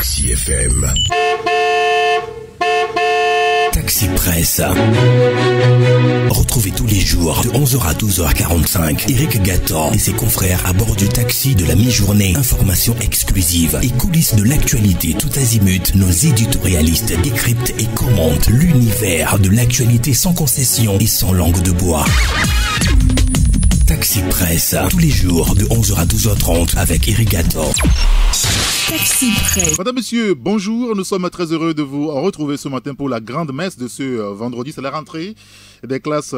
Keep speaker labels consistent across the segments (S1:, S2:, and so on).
S1: Taxi FM. Taxi Presse. Retrouvez tous les jours de 11h à 12h45 Eric Gator et ses confrères à bord du taxi de la mi-journée. Informations exclusives et coulisses de l'actualité tout azimut. Nos éditorialistes décryptent et commentent l'univers de l'actualité sans concession et sans langue de bois. Taxi Presse, tous les jours de 11h à 12h30 avec Eric Gator.
S2: Taxi Presse.
S3: Madame, monsieur, bonjour. Nous sommes très heureux de vous retrouver ce matin pour la grande messe de ce vendredi. C'est la rentrée des classes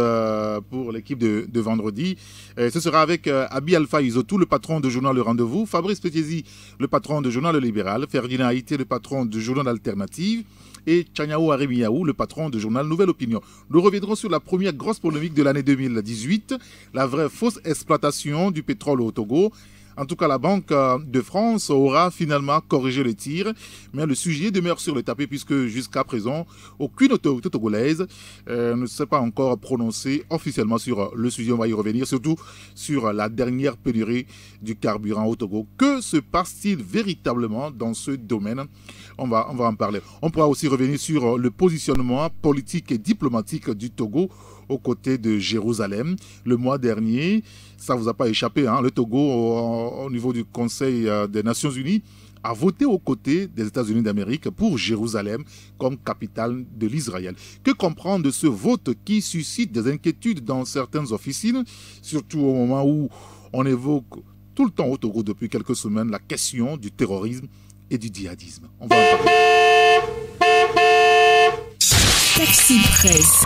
S3: pour l'équipe de vendredi. Ce sera avec Abi Alpha Isotou, le patron du journal Le Rendez-vous, Fabrice Petiesi, le patron du journal Le Libéral, Ferdinand Haïté, le patron du journal Alternative, et Tchaniao Arimiaou, le patron du journal Nouvelle Opinion. Nous reviendrons sur la première grosse polémique de l'année 2018, la vraie fausse exploitation du pétrole au Togo. En tout cas, la Banque de France aura finalement corrigé le tir, mais le sujet demeure sur le tapis puisque jusqu'à présent, aucune autorité togolaise ne s'est pas encore prononcée officiellement sur le sujet. On va y revenir, surtout sur la dernière pénurie du carburant au Togo. Que se passe-t-il véritablement dans ce domaine? On va en parler. On pourra aussi revenir sur le positionnement politique et diplomatique du Togo aux côtés de Jérusalem. Le mois dernier, ça ne vous a pas échappé, hein, le Togo, au niveau du Conseil des Nations Unies, a voté aux côtés des États-Unis d'Amérique pour Jérusalem comme capitale de l'Israël. Que comprendre de ce vote qui suscite des inquiétudes dans certaines officines, surtout au moment où on évoque tout le temps au Togo depuis quelques semaines la question du terrorisme et du djihadisme. On va en parler.
S2: Taxi Presse.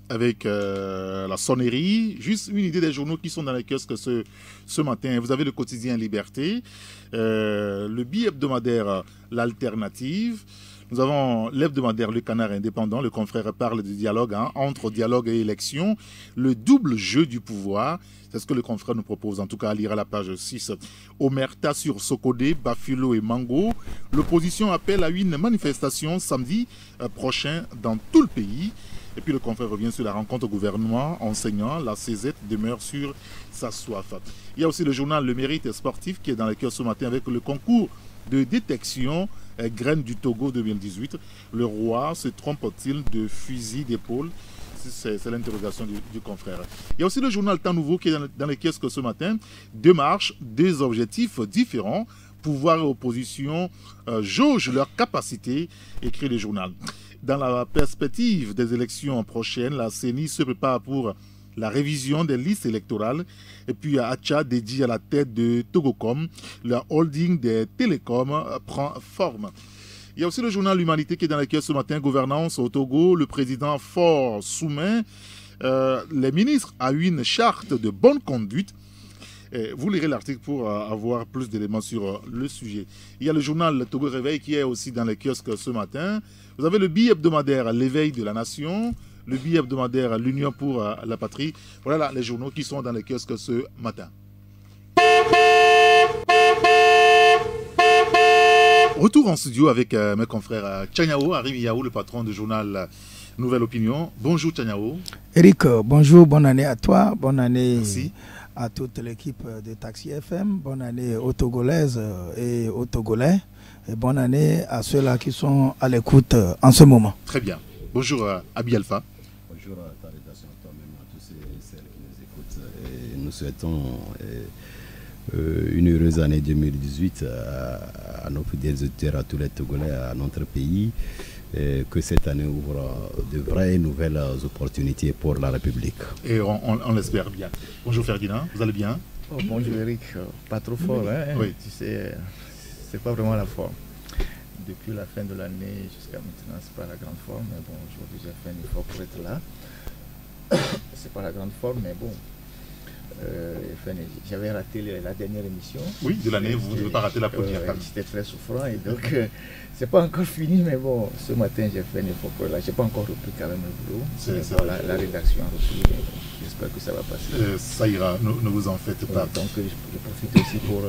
S3: Avec la sonnerie, juste une idée des journaux qui sont dans les kiosques ce matin. Vous avez le quotidien Liberté, le bi-hebdomadaire L'Alternative. Nous avons l'hebdomadaire Le Canard Indépendant. Le confrère parle du dialogue, entre dialogue et élection. Le double jeu du pouvoir, c'est ce que le confrère nous propose, en tout cas à lire à la page 6. Omerta sur Sokodé, Bafilo et Mango. L'opposition appelle à une manifestation samedi prochain dans tout le pays. Et puis le confrère revient sur la rencontre au gouvernement enseignant. La CZ demeure sur sa soif. Il y a aussi le journal Le Mérite Sportif qui est dans le cœur ce matin avec le concours de détection graines du Togo 2018. Le roi se trompe-t-il de fusil d'épaule? C'est l'interrogation du confrère. Il y a aussi le journal Temps Nouveau qui est dans les kiosques ce matin. Deux marches, deux objectifs différents. Pouvoir et opposition jaugent leur capacité, écrit le journal. Dans la perspective des élections prochaines, la CENI se prépare pour la révision des listes électorales. Et puis Acha dédié à la tête de Togocom, la holding des télécoms prend forme. Il y a aussi le journal L'Humanité qui est dans lequel ce matin, gouvernance au Togo, le président Faure soumet les ministres à une charte de bonne conduite. Vous lirez l'article pour avoir plus d'éléments sur le sujet. Il y a le journal Le Togo Réveil qui est aussi dans les kiosques ce matin. Vous avez le bi-hebdomadaire L'éveil de la nation, le bi-hebdomadaire L'Union pour la patrie. Voilà les journaux qui sont dans les kiosques ce matin. Retour en studio avec mes confrères Tchaniao Arimiaou, le patron du journal Nouvelle Opinion. Bonjour Tchaniao.
S4: Eric, bonjour, bonne année à toi, bonne année.
S3: Merci.
S4: À toute l'équipe de Taxi FM, bonne année aux Togolaises et aux Togolais, et bonne année à ceux-là qui sont à l'écoute en ce moment.
S3: Très bien. Bonjour Abi Alpha.
S5: Bonjour à ta rédaction, toi-même, à tous celles qui nous écoutent. Et nous souhaitons une heureuse année 2018 à nos fidèles auditeurs, à tous les Togolais, à notre pays. Que cette année ouvre de vraies nouvelles opportunités pour la République.
S3: Et on l'espère bien. Bonjour Ferdinand, vous allez bien?
S6: Bonjour Eric, pas trop fort, hein?
S3: Oui.
S6: Tu sais, c'est pas vraiment la forme. Depuis la fin de l'année jusqu'à maintenant, c'est pas la grande forme, mais bon, aujourd'hui j'ai fait un effort pour être là. C'est pas la grande forme, mais bon. J'avais raté la dernière émission.
S3: Oui, de l'année, vous ne devez pas rater la première.
S6: J'étais très souffrant et donc c'est pas encore fini, mais bon, ce matin j'ai fait un effort pour là. J'ai pas encore repris quand même le boulot. La rédaction a repris, j'espère que ça va passer.
S3: Ça ira, ne vous en faites pas.
S6: Donc je profite aussi pour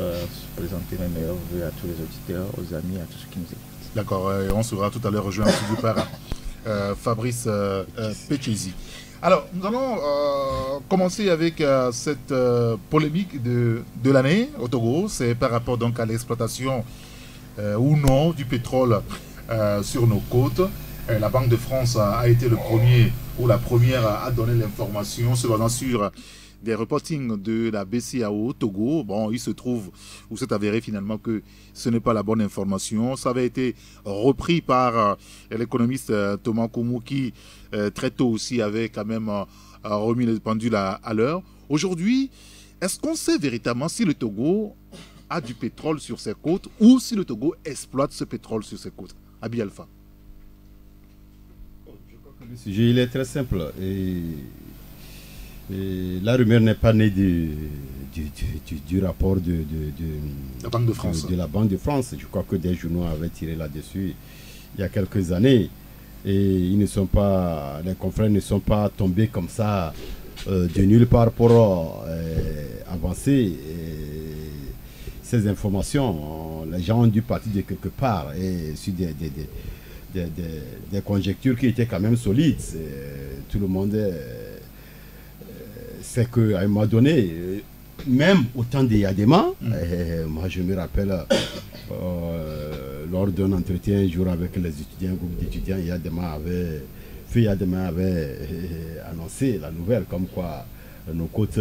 S6: présenter mes meilleurs vœux à tous les auditeurs, aux amis, à tous ceux qui nous écoutent.
S3: D'accord, on sera tout à l'heure rejoint en studio par Fabrice Petiesi. Alors, nous allons commencer avec cette polémique de l'année au Togo. C'est par rapport donc à l'exploitation ou non du pétrole sur nos côtes. La Banque de France a été le premier ou la première à donner l'information se basant sur des reportings de la BCAO Togo. Bon, il se trouve, ou s'est avéré finalement que ce n'est pas la bonne information. Ça avait été repris par l'économiste Thomas Koumou qui très tôt aussi avait quand même remis le pendule à l'heure. Aujourd'hui, est-ce qu'on sait véritablement si le Togo a du pétrole sur ses côtes ou si le Togo exploite ce pétrole sur ses côtes? Abi Alpha.
S5: Le sujet il est très simple et la rumeur n'est pas née du rapport de
S3: la Banque de France.
S5: De la Banque de France. Je crois que des journaux avaient tiré là-dessus il y a quelques années et les confrères ne sont pas tombés comme ça de nulle part pour avancer ces informations. Les gens ont dû partir de quelque part et sur des conjectures qui étaient quand même solides. Tout le monde sait qu'à un moment donné, même au temps des Yadema, moi je me rappelle lors d'un entretien un jour avec les étudiants, un groupe d'étudiants, Yadema avait annoncé la nouvelle comme quoi nos côtes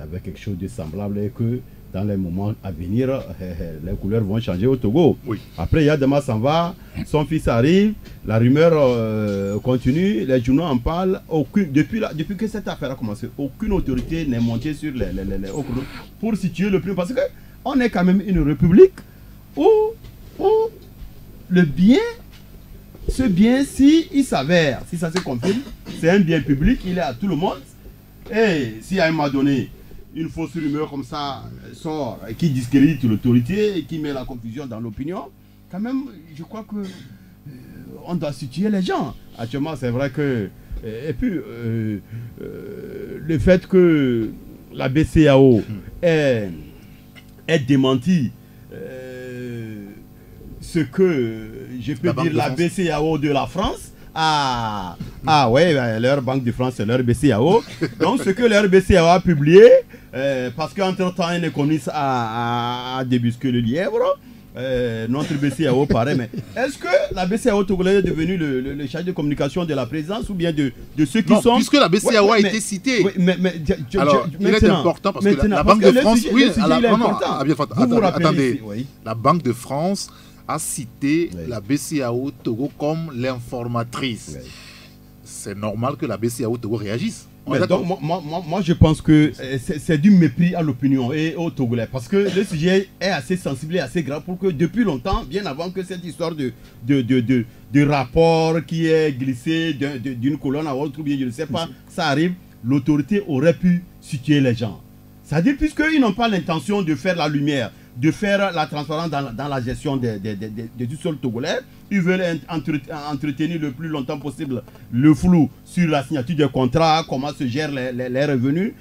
S5: avaient quelque chose de semblable et que dans les moments à venir, les couleurs vont changer au Togo.
S3: Oui.
S5: Après, Yadema s'en va, son fils arrive, la rumeur continue, les journaux en parlent. Depuis que cette affaire a commencé, aucune autorité n'est montée sur les pour situer le plus. Parce qu'on est quand même une république où le bien, ce bien, si il s'avère, si ça se confirme, c'est un bien public, il est à tout le monde. Et si à un moment donné, une fausse rumeur comme ça sort, qui discrédite l'autorité et qui met la confusion dans l'opinion, quand même, je crois que on doit situer les gens. Actuellement, c'est vrai que... Et puis, le fait que la BCAO ait démenti ce que, je peux dire, la BCAO de la France, ouais, leur Banque de France, c'est leur BCAO. Donc, ce que leur BCAO a publié, parce qu'entre-temps, un économiste a débusqué le lièvre, notre BCAO paraît, mais est-ce que la BCAO togolaise est devenue le chargé de communication de la présidence ou bien de ceux qui sont...
S3: puisque la BCAO a été citée. Alors, il est important parce que la Banque de France... Attendez, la Banque de France a cité la BCAO Togo comme l'informatrice. Oui. C'est normal que la BCAO Togo réagisse.
S5: Donc, moi, je pense que c'est du mépris à l'opinion et aux Togolais. Parce que le sujet est assez sensible et assez grave pour que depuis longtemps, bien avant que cette histoire de rapport qui est glissé d'une colonne à l'autre, ou bien je ne sais pas, ça arrive, l'autorité aurait pu situer les gens. C'est-à-dire, puisqu'ils n'ont pas l'intention de faire la lumière, de faire la transparence dans la gestion du sol togolais. Ils veulent entretenir le plus longtemps possible le flou sur la signature des contrats, comment se gèrent les revenus.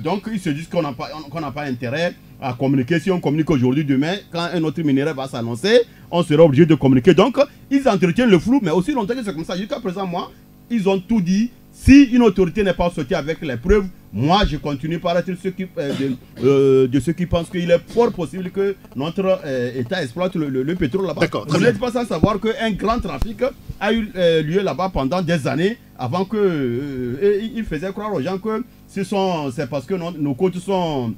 S5: Donc ils se disent qu'on n'a pas intérêt à communiquer. Si on communique aujourd'hui, demain, quand un autre minerai va s'annoncer, on sera obligé de communiquer. Donc ils entretiennent le flou, mais aussi longtemps que c'est comme ça. Jusqu'à présent, moi, ils ont tout dit. Si une autorité n'est pas sortie avec les preuves, moi je continue par être de ceux qui pensent qu'il est fort possible que notre État exploite le pétrole là-bas. Vous n'êtes pas sans savoir qu'un grand trafic a eu lieu là-bas pendant des années avant que... il faisait croire aux gens que c'est parce que nos côtes sont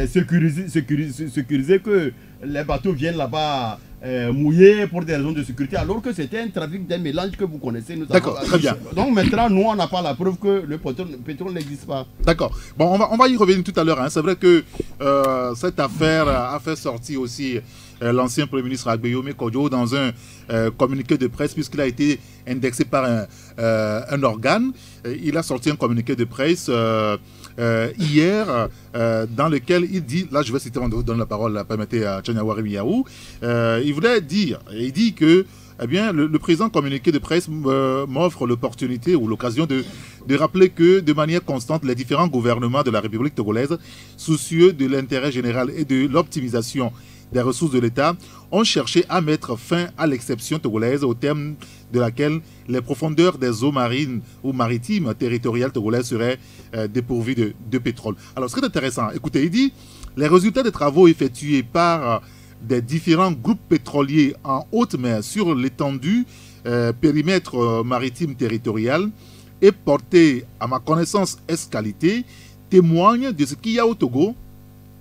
S5: sécurisées que les bateaux viennent là-bas mouillés pour des raisons de sécurité, alors que c'était un trafic d'un mélange que vous connaissez.
S3: D'accord, très bien.
S5: Donc maintenant, nous, on n'a pas la preuve que le pétrole n'existe pas.
S3: D'accord. Bon, on va y revenir tout à l'heure. Hein. C'est vrai que cette affaire a fait sortir aussi l'ancien Premier ministre Agbeyome Kodjo dans un communiqué de presse, puisqu'il a été indexé par un organe. Il a sorti un communiqué de presse hier dans lequel il dit, là je vais citer, on donne la parole, permettez à Tchanyawari Miyaou, il voulait dire, il dit que eh bien, le présent communiqué de presse m'offre l'opportunité ou l'occasion de rappeler que de manière constante, les différents gouvernements de la République togolaise, soucieux de l'intérêt général et de l'optimisation des ressources de l'État ont cherché à mettre fin à l'exception togolaise au terme de laquelle les profondeurs des eaux marines ou maritimes territoriales togolaises seraient dépourvues de pétrole. Alors, ce qui est intéressant, écoutez, il dit les résultats des travaux effectués par des différents groupes pétroliers en haute mer sur l'étendue périmètre maritime territorial et portés, à ma connaissance, ès-qualité, témoignent de ce qu'il y a au Togo,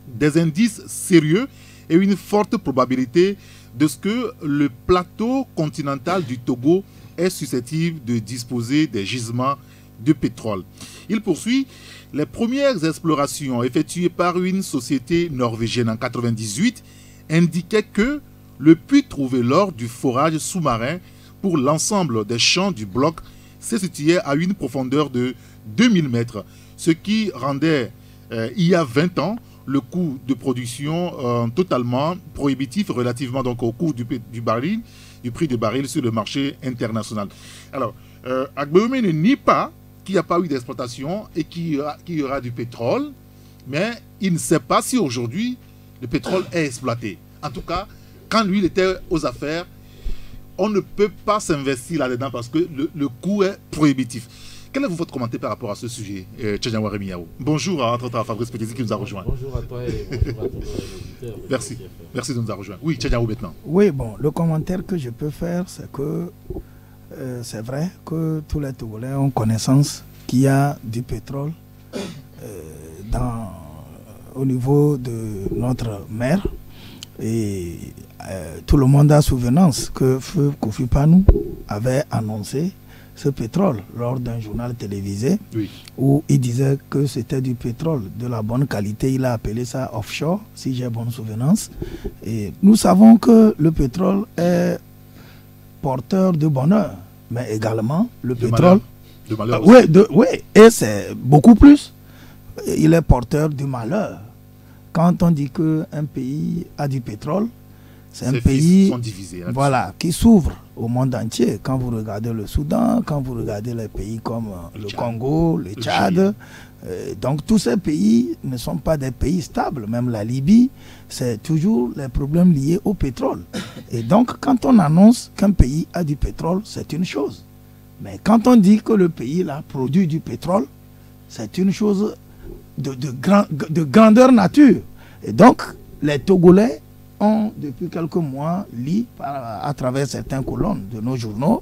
S3: des indices sérieux et une forte probabilité de ce que le plateau continental du Togo est susceptible de disposer des gisements de pétrole. Il poursuit, les premières explorations effectuées par une société norvégienne en 1998 indiquaient que le puits trouvé lors du forage sous-marin pour l'ensemble des champs du bloc se situait à une profondeur de 2000 mètres, ce qui rendait, il y a 20 ans, le coût de production totalement prohibitif relativement donc au coût du prix du baril sur le marché international. Alors, Agbeoumé ne nie pas qu'il n'y a pas eu d'exploitation et qu'il y aura du pétrole, mais il ne sait pas si aujourd'hui le pétrole est exploité. En tout cas, quand lui il était aux affaires, on ne peut pas s'investir là-dedans parce que le coût est prohibitif. Quel est votre commentaire par rapport à ce sujet, Tchadjawa Remiao? Bonjour à Fabrice Petit qui nous a rejoint.
S7: Bonjour à toi et bonjour à tous les auditeurs.
S3: Merci. Merci de nous avoir rejoint. Oui, Tchadjawa maintenant.
S4: Oui, bon, le commentaire que je peux faire, c'est que c'est vrai que tous les Togolais ont connaissance qu'il y a du pétrole au niveau de notre mer. Et tout le monde a souvenance que Feu Kofi Panou avait annoncé ce pétrole lors d'un journal télévisé, oui, où il disait que c'était du pétrole de la bonne qualité. Il a appelé ça offshore, si j'ai bonne souvenance. Et nous savons que le pétrole est porteur de bonheur, mais également le pétrole...
S3: De malheur.
S4: Oui, et c'est beaucoup plus. Il est porteur du malheur. Quand on dit qu'un pays a du pétrole, c'est un pays voilà, qui s'ouvre au monde entier. Quand vous regardez le Soudan, quand vous regardez les pays comme le Congo, le Tchad, donc tous ces pays ne sont pas des pays stables. Même la Libye, c'est toujours les problèmes liés au pétrole. Et donc quand on annonce qu'un pays a du pétrole, c'est une chose. Mais quand on dit que le pays là produit du pétrole, c'est une chose de grandeur nature. Et donc, les Togolais ont, depuis quelques mois, lu à travers certaines colonnes de nos journaux,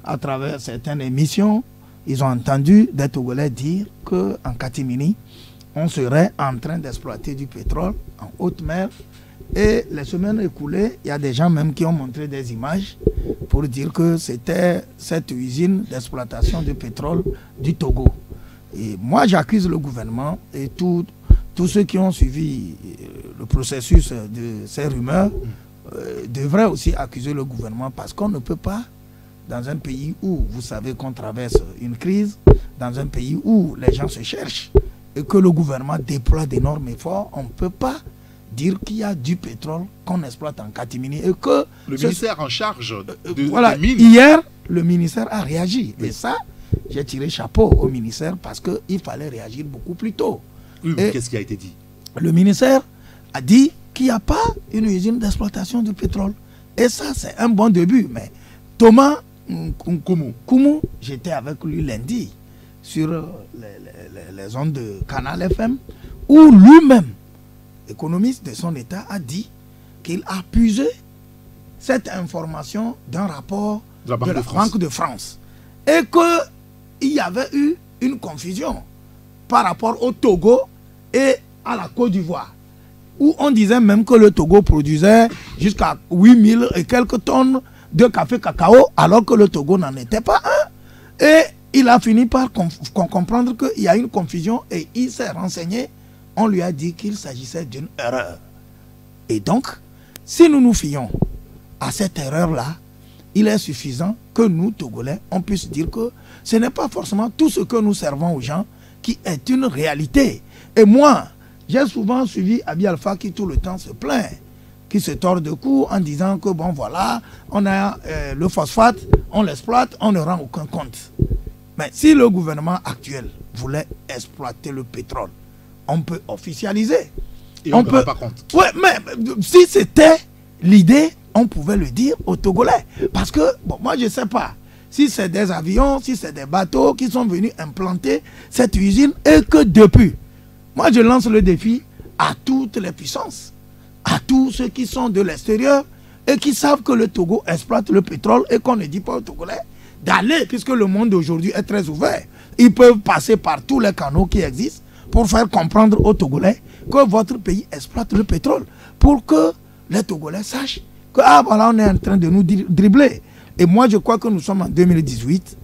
S4: à travers certaines émissions, ils ont entendu des Togolais dire qu'en Catimini, on serait en train d'exploiter du pétrole en haute mer. Et les semaines écoulées, il y a des gens même qui ont montré des images pour dire que c'était cette usine d'exploitation de pétrole du Togo. Et moi, j'accuse le gouvernement et tous ceux qui ont suivi le processus de ces rumeurs devraient aussi accuser le gouvernement parce qu'on ne peut pas, dans un pays où vous savez qu'on traverse une crise, dans un pays où les gens se cherchent et que le gouvernement déploie d'énormes efforts, on ne peut pas dire qu'il y a du pétrole qu'on exploite en catimini et que...
S3: Le ministère en charge
S4: voilà, des mines. Hier, le ministère a réagi. Oui. Et ça, j'ai tiré chapeau au ministère parce qu'il fallait réagir beaucoup plus tôt.
S3: Oui, qu'est-ce qui a été dit? Le
S4: ministère a dit qu'il n'y a pas une usine d'exploitation du pétrole. Et ça, c'est un bon début. Mais Thomas Koumou, j'étais avec lui lundi sur les ondes de Canal FM, où lui-même, économiste de son État, a dit qu'il a puisé cette information d'un rapport de la Banque de France. Et qu'il y avait eu une confusion par rapport au Togo et à la Côte d'Ivoire, où on disait même que le Togo produisait jusqu'à 8000 et quelques tonnes de café cacao, alors que le Togo n'en était pas un. Et il a fini par comprendre qu'il y a une confusion et il s'est renseigné. On lui a dit qu'il s'agissait d'une erreur. Et donc, si nous nous fions à cette erreur-là, il est suffisant que nous, Togolais, on puisse dire que ce n'est pas forcément tout ce que nous servons aux gens qui est une réalité. Et moi, j'ai souvent suivi Abi Alpha qui tout le temps se plaint, qui se tord de cou en disant que bon voilà, on a le phosphate, on l'exploite, on ne rend aucun compte. Mais si le gouvernement actuel voulait exploiter le pétrole, on peut officialiser
S3: Et on peut... pas compte.
S4: Ouais, mais si c'était l'idée, on pouvait le dire aux Togolais. Parce que, bon, moi je ne sais pas si c'est des avions, si c'est des bateaux qui sont venus implanter cette usine et que depuis, moi je lance le défi à toutes les puissances, à tous ceux qui sont de l'extérieur et qui savent que le Togo exploite le pétrole et qu'on ne dit pas aux Togolais d'aller, puisque le monde d'aujourd'hui est très ouvert. Ils peuvent passer par tous les canaux qui existent pour faire comprendre aux Togolais que votre pays exploite le pétrole, pour que les Togolais sachent que voilà, on est en train de nous dribbler. Et moi, je crois que nous sommes en 2018.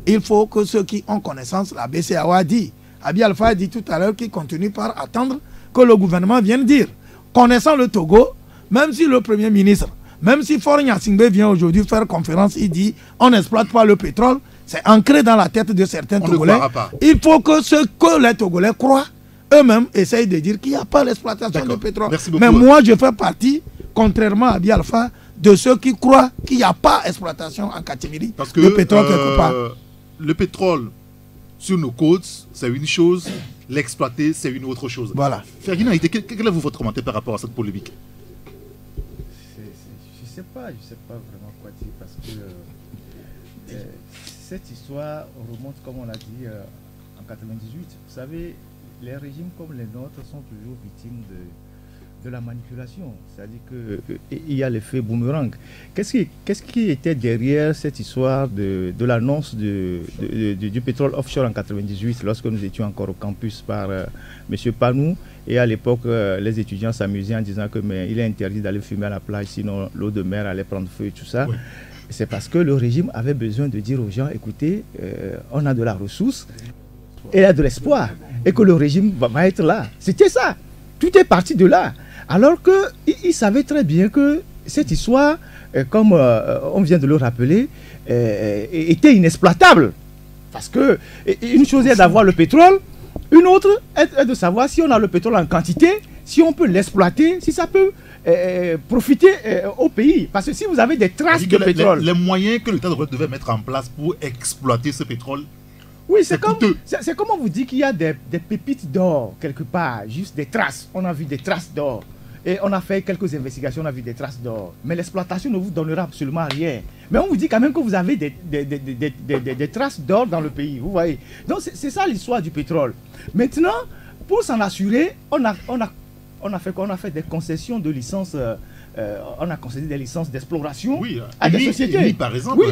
S4: Il faut que ceux qui ont connaissance, la BCEAO a dit, Abiy Alpha a dit tout à l'heure qu'il continue par attendre que le gouvernement vienne dire. Connaissant le Togo, même si le Premier ministre, même si Faure Gnassingbé vient aujourd'hui faire conférence, il dit on n'exploite pas le pétrole, c'est ancré dans la tête de certains Togolais. Il faut que ceux que les Togolais croient, eux-mêmes essayent de dire qu'il n'y a pas l'exploitation du pétrole. Mais moi, je fais partie, contrairement à Abiy Alpha, de ceux qui croient qu'il n'y a pas exploitation en Catimiri de pétrole quelque part.
S3: Le pétrole sur nos côtes, c'est une chose, l'exploiter, c'est une autre chose.
S4: Voilà.
S3: Ferguina, quel est votre commentaire par rapport à cette polémique?
S6: Je ne sais pas vraiment quoi dire parce que cette histoire remonte, comme on l'a dit, en 98. Vous savez, les régimes comme les nôtres sont toujours victimes de la manipulation. C'est-à-dire qu'il y a l'effet boomerang. Qu'est-ce qui était derrière cette histoire de l'annonce du pétrole offshore en 98, lorsque nous étions encore au campus par M. Panou, et à l'époque, les étudiants s'amusaient en disant qu'il est interdit d'aller fumer à la plage, sinon l'eau de mer allait prendre feu et tout ça. Oui. C'est parce que le régime avait besoin de dire aux gens, écoutez, on a de la ressource, et il y a de l'espoir, et que le régime va être là. C'était ça. Tout est parti de là. Alors qu'il savait très bien que cette histoire, comme on vient de le rappeler, était inexploitable. Parce que une chose est d'avoir le pétrole, une autre est de savoir si on a le pétrole en quantité, si on peut l'exploiter, si ça peut profiter au pays. Parce que si vous avez des traces de pétrole...
S3: Les moyens que l'État devait mettre en place pour exploiter ce pétrole,
S6: oui, c'est comme on vous dit qu'il y a des pépites d'or quelque part, juste des traces. On a vu des traces d'or. Et on a fait quelques investigations, on a vu des traces d'or. Mais l'exploitation ne vous donnera absolument rien. Mais on vous dit quand même que vous avez des traces d'or dans le pays, vous voyez. Donc c'est ça l'histoire du pétrole. Maintenant, pour s'en assurer, on a fait quoi? On a fait des concessions de licences. On a concédé des licences d'exploration à des sociétés.
S3: Par exemple,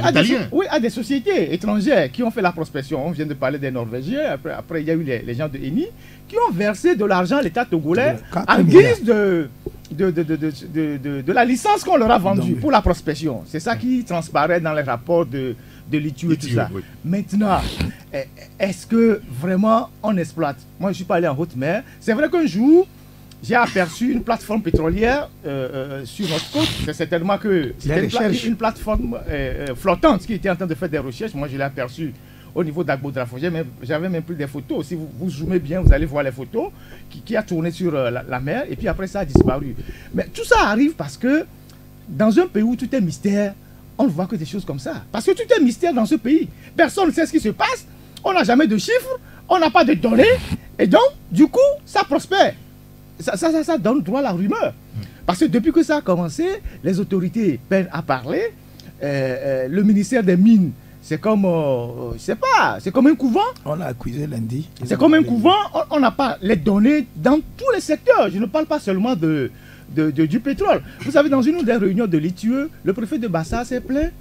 S6: à des sociétés étrangères qui ont fait la prospection. On vient de parler des Norvégiens. Après il y a eu les gens de Eni qui ont versé de l'argent à l'État togolais en guise de la licence qu'on leur a vendue pour la prospection. C'est ça qui transparaît dans les rapports de l'ITU et tout ça. Oui. Maintenant, est-ce que vraiment on exploite? Moi, je ne suis pas allé en haute mer. C'est vrai qu'un jour, j'ai aperçu une plateforme pétrolière sur notre côte. C'est certainement que c'était une plateforme flottante qui était en train de faire des recherches. Moi, je l'ai aperçu au niveau d'Agbo-Drafo. J'avais même pris des photos. Si vous zoomez bien, vous allez voir les photos qui a tourné sur la mer. Et puis après, ça a disparu. Mais tout ça arrive parce que dans un pays où tout est mystère, on ne voit que des choses comme ça. Parce que tout est mystère dans ce pays. Personne ne sait ce qui se passe. On n'a jamais de chiffres. On n'a pas de données. Et donc, du coup, ça prospère. Ça donne droit à la rumeur. Parce que depuis que ça a commencé, les autorités peinent à parler. Le ministère des Mines, c'est comme, je sais pas, c'est comme un couvent.
S4: On l'a accusé lundi.
S6: C'est comme un couvent. On n'a pas les données dans tous les secteurs. Je ne parle pas seulement du pétrole. Vous savez, dans une des réunions de l'ITUE, le préfet de Bassa s'est plaint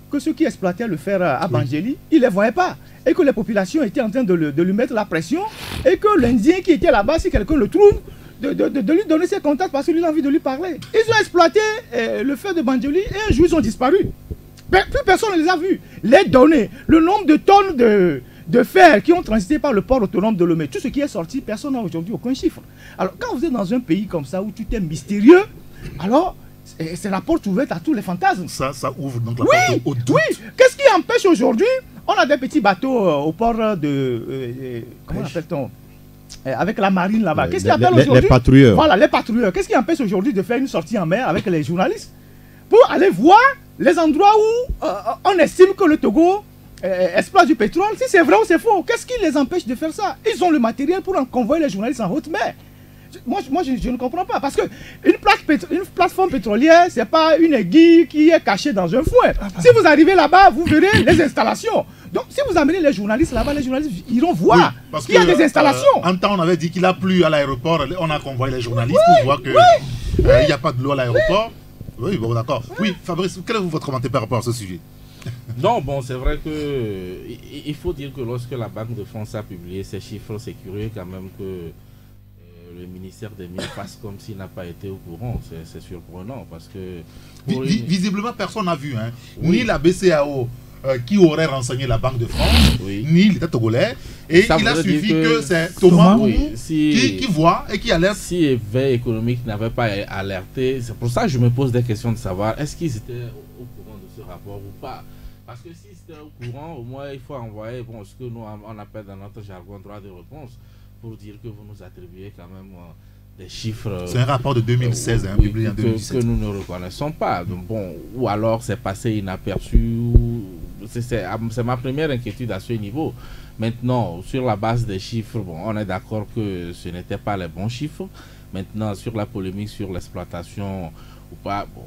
S6: que ceux qui exploitaient le fer à Bangéli, ils ne les voyaient pas. Et que les populations étaient en train de lui mettre la pression. Et que l'Indien qui était là-bas, si quelqu'un le trouve, de lui donner ses contacts parce qu'il a envie de lui parler. Ils ont exploité le fer de Bangéli et un jour ils ont disparu. Plus personne ne les a vus. Les données, le nombre de tonnes de fer qui ont transité par le port autonome de Lomé, tout ce qui est sorti, personne n'a aujourd'hui aucun chiffre. Alors quand vous êtes dans un pays comme ça où tout est mystérieux, alors c'est la porte ouverte à tous les fantasmes.
S3: Ça ouvre donc la porte au doute.
S6: Oui, qu'est-ce qui empêche aujourd'hui? On a des petits bateaux au port de... comment appelle-t-on? Avec la marine là-bas. Qu'est-ce qui appelle aujourd'hui?
S5: Les patrouilleurs.
S6: Voilà, les patrouilleurs. Qu'est-ce qui empêche aujourd'hui de faire une sortie en mer avec les journalistes pour aller voir les endroits où on estime que le Togo exploite du pétrole? Si c'est vrai ou c'est faux, qu'est-ce qui les empêche de faire ça? Ils ont le matériel pour convoyer les journalistes en haute mer. Moi, je ne comprends pas. Parce qu'une plateforme pétrolière, ce n'est pas une aiguille qui est cachée dans un foin. Si vous arrivez là-bas, vous verrez les installations. Donc, si vous amenez les journalistes là-bas, les journalistes iront voir qu'il y a des installations.
S3: En temps, on avait dit qu'il a plu à l'aéroport. On a convoyé les journalistes pour voir qu'il n'y a pas de l'eau à l'aéroport. Oui, bon, d'accord. Oui, Fabrice, quel est votre commentaire par rapport à ce sujet?
S7: Non, bon, c'est vrai que il faut dire que lorsque la Banque de France a publié ces chiffres, c'est curieux quand même que le ministère des Mines fasse comme s'il n'a pas été au courant. C'est surprenant parce que...
S3: Visiblement, personne n'a vu. Hein. Oui. Ni la BCAO qui aurait renseigné la Banque de France, ni l'État togolais. Et il a suffi que c'est Thomas qui voit et qui alerte.
S7: Si Éveil économique n'avait pas alerté, c'est pour ça que je me pose des questions de savoir est-ce qu'ils étaient au courant de ce rapport ou pas. Parce que si c'était au courant, au moins il faut envoyer ce que nous on appelle dans notre jargon droit de réponse pour dire que vous nous attribuez quand même des chiffres.
S3: C'est un rapport de 2016 publié en 2017.
S7: Que nous ne reconnaissons pas. Donc, bon, ou alors c'est passé inaperçu. C'est ma première inquiétude à ce niveau. Maintenant, sur la base des chiffres, bon, on est d'accord que ce n'étaient pas les bons chiffres. Maintenant, sur la polémique sur l'exploitation ou pas, bon,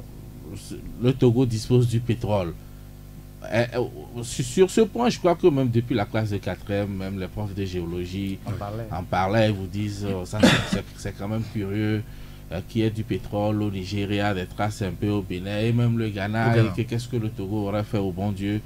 S7: le Togo dispose du pétrole. Sur ce point, je crois que même depuis la classe de 4e, même les profs de géologie en parlaient et vous disent ça c'est quand même curieux qu'il y ait du pétrole au Nigeria, des traces un peu au Bénin et même le Ghana. Qu'est-ce que le Togo aurait fait au bon Dieu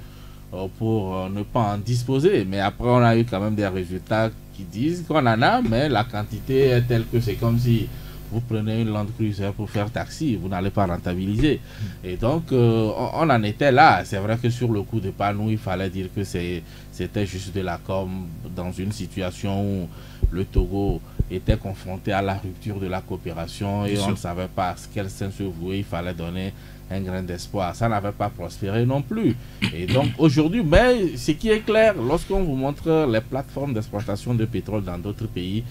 S7: pour ne pas en disposer? Mais après, on a eu quand même des résultats qui disent qu'on en a, mais la quantité est telle que c'est comme si vous prenez une Land Cruiser pour faire taxi, vous n'allez pas rentabiliser. Et donc, on en était là. C'est vrai que sur le coup de panneau, il fallait dire que c'était juste de la com dans une situation où le Togo était confronté à la rupture de la coopération et on ne savait pas quel sens se vouer. Il fallait donner un grain d'espoir. Ça n'avait pas prospéré non plus. Et donc, aujourd'hui, mais ce qui est clair, lorsqu'on vous montre les plateformes d'exploitation de pétrole dans d'autres pays,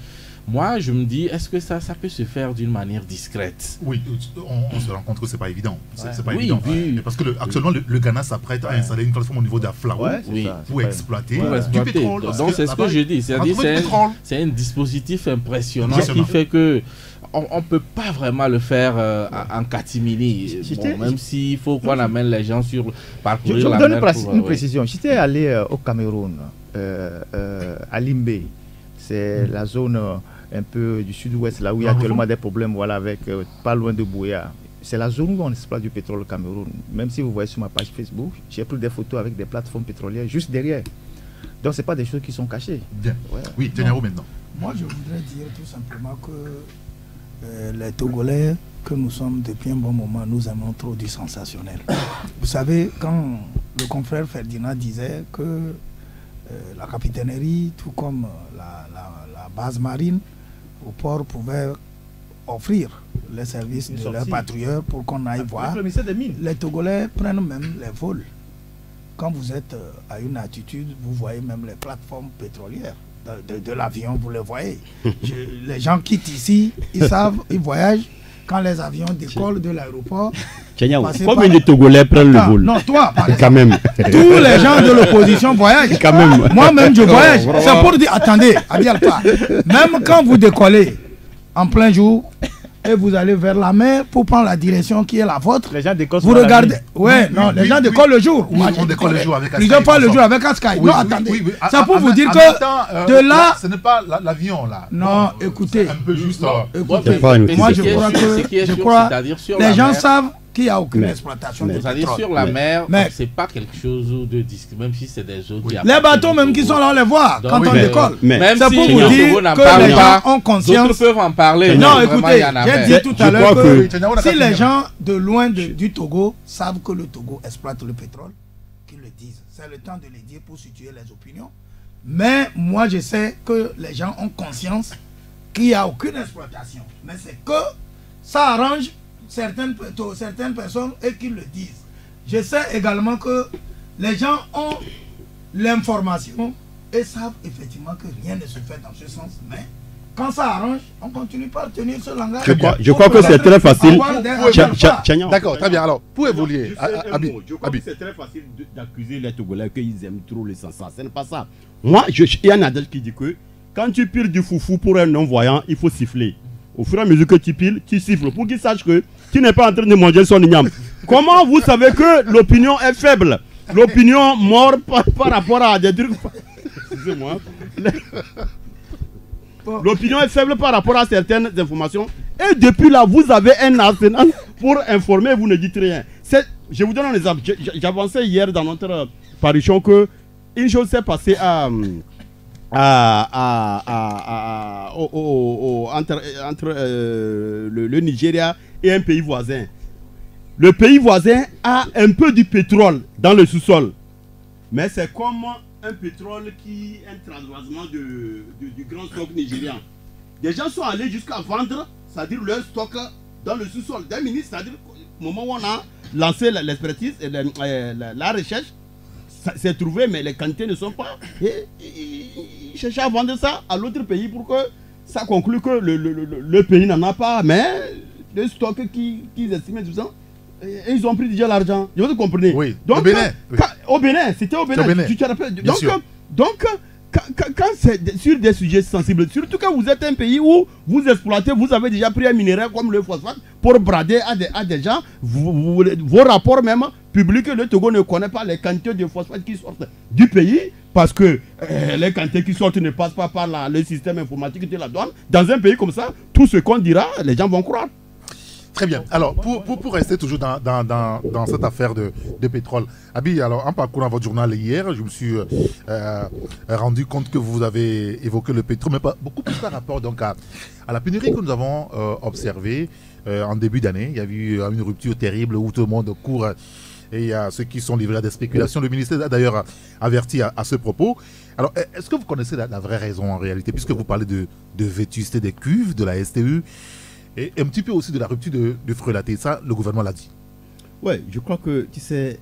S7: moi, je me dis, est-ce que ça peut se faire d'une manière discrète?
S3: Oui, on se rend compte que c'est pas évident. C'est pas évident. Parce que actuellement, le Ghana s'apprête à installer une plateforme au niveau d'Aflao pour exploiter du pétrole.
S7: Donc, c'est ce que je dis. C'est un dispositif impressionnant qui fait que on ne peut pas vraiment le faire en catimini. Bon, même s'il faut qu'on amène les gens sur parcourir la mer.
S6: Je donne une précision. J'étais allé au Cameroun, à Limbé. C'est la zone un peu du sud-ouest, là où il y a actuellement des problèmes, voilà, avec pas loin de Bouya. C'est la zone où on exploite du pétrole au Cameroun. Même si vous voyez sur ma page Facebook, j'ai pris des photos avec des plateformes pétrolières juste derrière. Donc, ce n'est pas des choses qui sont cachées.
S3: Bien. Ouais. Oui, Ténérou maintenant.
S4: Moi, je voudrais dire tout simplement que les Togolais que nous sommes depuis un bon moment, nous aimons trop du sensationnel. Vous savez, quand le confrère Ferdinand disait que la capitainerie, tout comme la base marine au port, pouvait offrir les services de leurs patrouilleurs pour qu'on aille voir. Les Togolais prennent même les vols. Quand vous êtes à une altitude, vous voyez même les plateformes pétrolières de l'avion, vous les voyez. Les gens quittent ici, ils savent, ils voyagent. Quand les avions décollent de l'aéroport,
S5: combien de Togolais prennent le vol?
S4: Non, toi, par exemple,
S5: quand même.
S4: Tous les gens de l'opposition voyagent.
S5: Quand même.
S4: Moi-même, je voyage. C'est pour dire, attendez, Abialpa, même quand vous décollez en plein jour et vous allez vers la mer pour prendre la direction qui est la vôtre,
S6: les gens décollent.
S4: Vous regardez. Les gens décollent le jour.
S3: On décolle le jour avec Askai.
S4: Ils ne pas le jour avec Askai. Non, attendez. C'est pour vous dire que de là.
S3: Ce n'est pas l'avion là.
S4: Non, écoutez.
S3: Un peu juste.
S4: Écoutez, moi je crois que les gens savent qu'il n'y a aucune exploitation de pétrole.
S7: C'est-à-dire sur la mer, c'est pas quelque chose de disque, même si c'est des eaux qui
S4: les bateaux même qui sont là, on les voit quand on décolle.
S7: Même
S4: c'est pour vous dire que les gens ont conscience.
S7: D'autres peuvent en parler.
S4: Non, écoutez, j'ai dit tout à l'heure que si les gens de loin du Togo savent que le Togo exploite le pétrole, qu'ils le disent. C'est le temps de le dire pour situer les opinions. Mais moi, je sais que les gens ont conscience qu'il n'y a aucune exploitation. Mais c'est que ça arrange certaines personnes et qu'ils le disent. Je sais également que les gens ont l'information et savent effectivement que rien ne se fait dans ce sens. Mais quand ça arrange, on continue pas à tenir ce langage.
S5: Je crois que c'est très facile.
S3: D'accord, très bien. Alors, pour évoluer,
S5: je crois que c'est très facile d'accuser les Togolais qu'ils aiment trop les sensats. Ce n'est pas ça. Moi, il y a un adage qui dit que quand tu pires du foufou pour un non-voyant, il faut siffler. Au fur et à mesure que tu piles, tu siffles pour qu'il sache que tu n'es pas en train de manger son igname. Comment vous savez que l'opinion est faible? L'opinion mord par rapport à des trucs... Excusez-moi. L'opinion est faible par rapport à certaines informations. Et depuis là, vous avez un arsenal pour informer, vous ne dites rien. Je vous donne un exemple. J'avançais hier dans notre parution que une chose s'est passée entre le Nigeria et un pays voisin. Le pays voisin a un peu du pétrole dans le sous-sol. Mais c'est comme un pétrole qui est un transvasement du grand stock nigérian. Des gens sont allés jusqu'à vendre, c'est-à-dire leur stock dans le sous-sol d'un ministre, c'est-à-dire au moment où on a lancé l'expertise et la recherche, c'est trouvé, mais les quantités ne sont pas. Et ils cherchent à vendre ça à l'autre pays pour que ça conclue que le pays n'en a pas, mais le stock qu'ils estimaient tout ça. Et ils ont pris déjà l'argent. Vous comprenez?
S3: Oui.
S5: Donc,
S3: au Bénin.
S5: Au Bénin, c'était au Bénin. Tu te rappelles? Donc, quand c'est sur des sujets sensibles, surtout quand vous êtes un pays où vous exploitez, vous avez déjà pris un minéral comme le phosphate pour brader à des gens, vos rapports même publics, le Togo ne connaît pas les quantités de phosphate qui sortent du pays parce que les quantités qui sortent ne passent pas par le système informatique de la douane. Dans un pays comme ça, tout ce qu'on dira, les gens vont croire.
S3: Très bien. Alors, pour rester toujours dans cette affaire de pétrole, Abi, alors, en parcourant votre journal hier, je me suis rendu compte que vous avez évoqué le pétrole, mais beaucoup plus par rapport donc, à la pénurie que nous avons observée en début d'année. Il y a eu une rupture terrible où tout le monde court et il y a ceux qui sont livrés à des spéculations. Le ministère a d'ailleurs averti à ce propos. Alors, est-ce que vous connaissez la vraie raison en réalité, puisque vous parlez de vétusté des cuves, de la STU et un petit peu aussi de la rupture de Frelaté? Ça, le gouvernement l'a dit.
S5: Oui, je crois que, tu sais,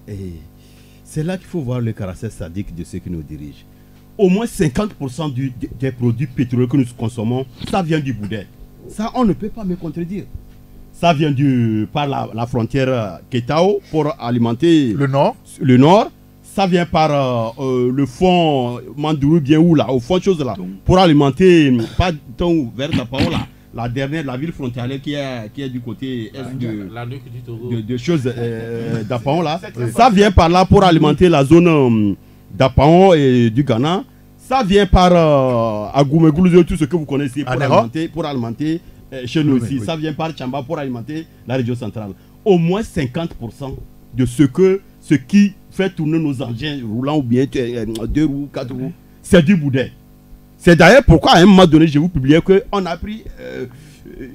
S5: c'est là qu'il faut voir le caractère sadique de ceux qui nous dirigent. Au moins 50% des produits pétroliers que nous consommons, ça vient du boudin. Ça, on ne peut pas me contredire. Ça vient par la frontière Ketao pour alimenter
S3: le nord.
S5: Le nord. Ça vient par le fond Mandourou, bien où là, au fond de choses là, pour alimenter, pas tant vers Dapao là. La dernière, la ville frontalière qui est du côté est de choses d'Apaon là. Ça vient par là pour alimenter la zone d'Apaon et du Ghana. Ça vient par Agoumegoulouzo, tout ce que vous connaissez, pour alimenter chez nous aussi. Ça vient par Tchamba pour alimenter la région centrale. Au moins 50% de ce qui fait tourner nos engins roulants ou bien 2 roues, 4 roues, c'est du boudin. C'est d'ailleurs pourquoi à un moment donné, je vous publiais qu'on a pris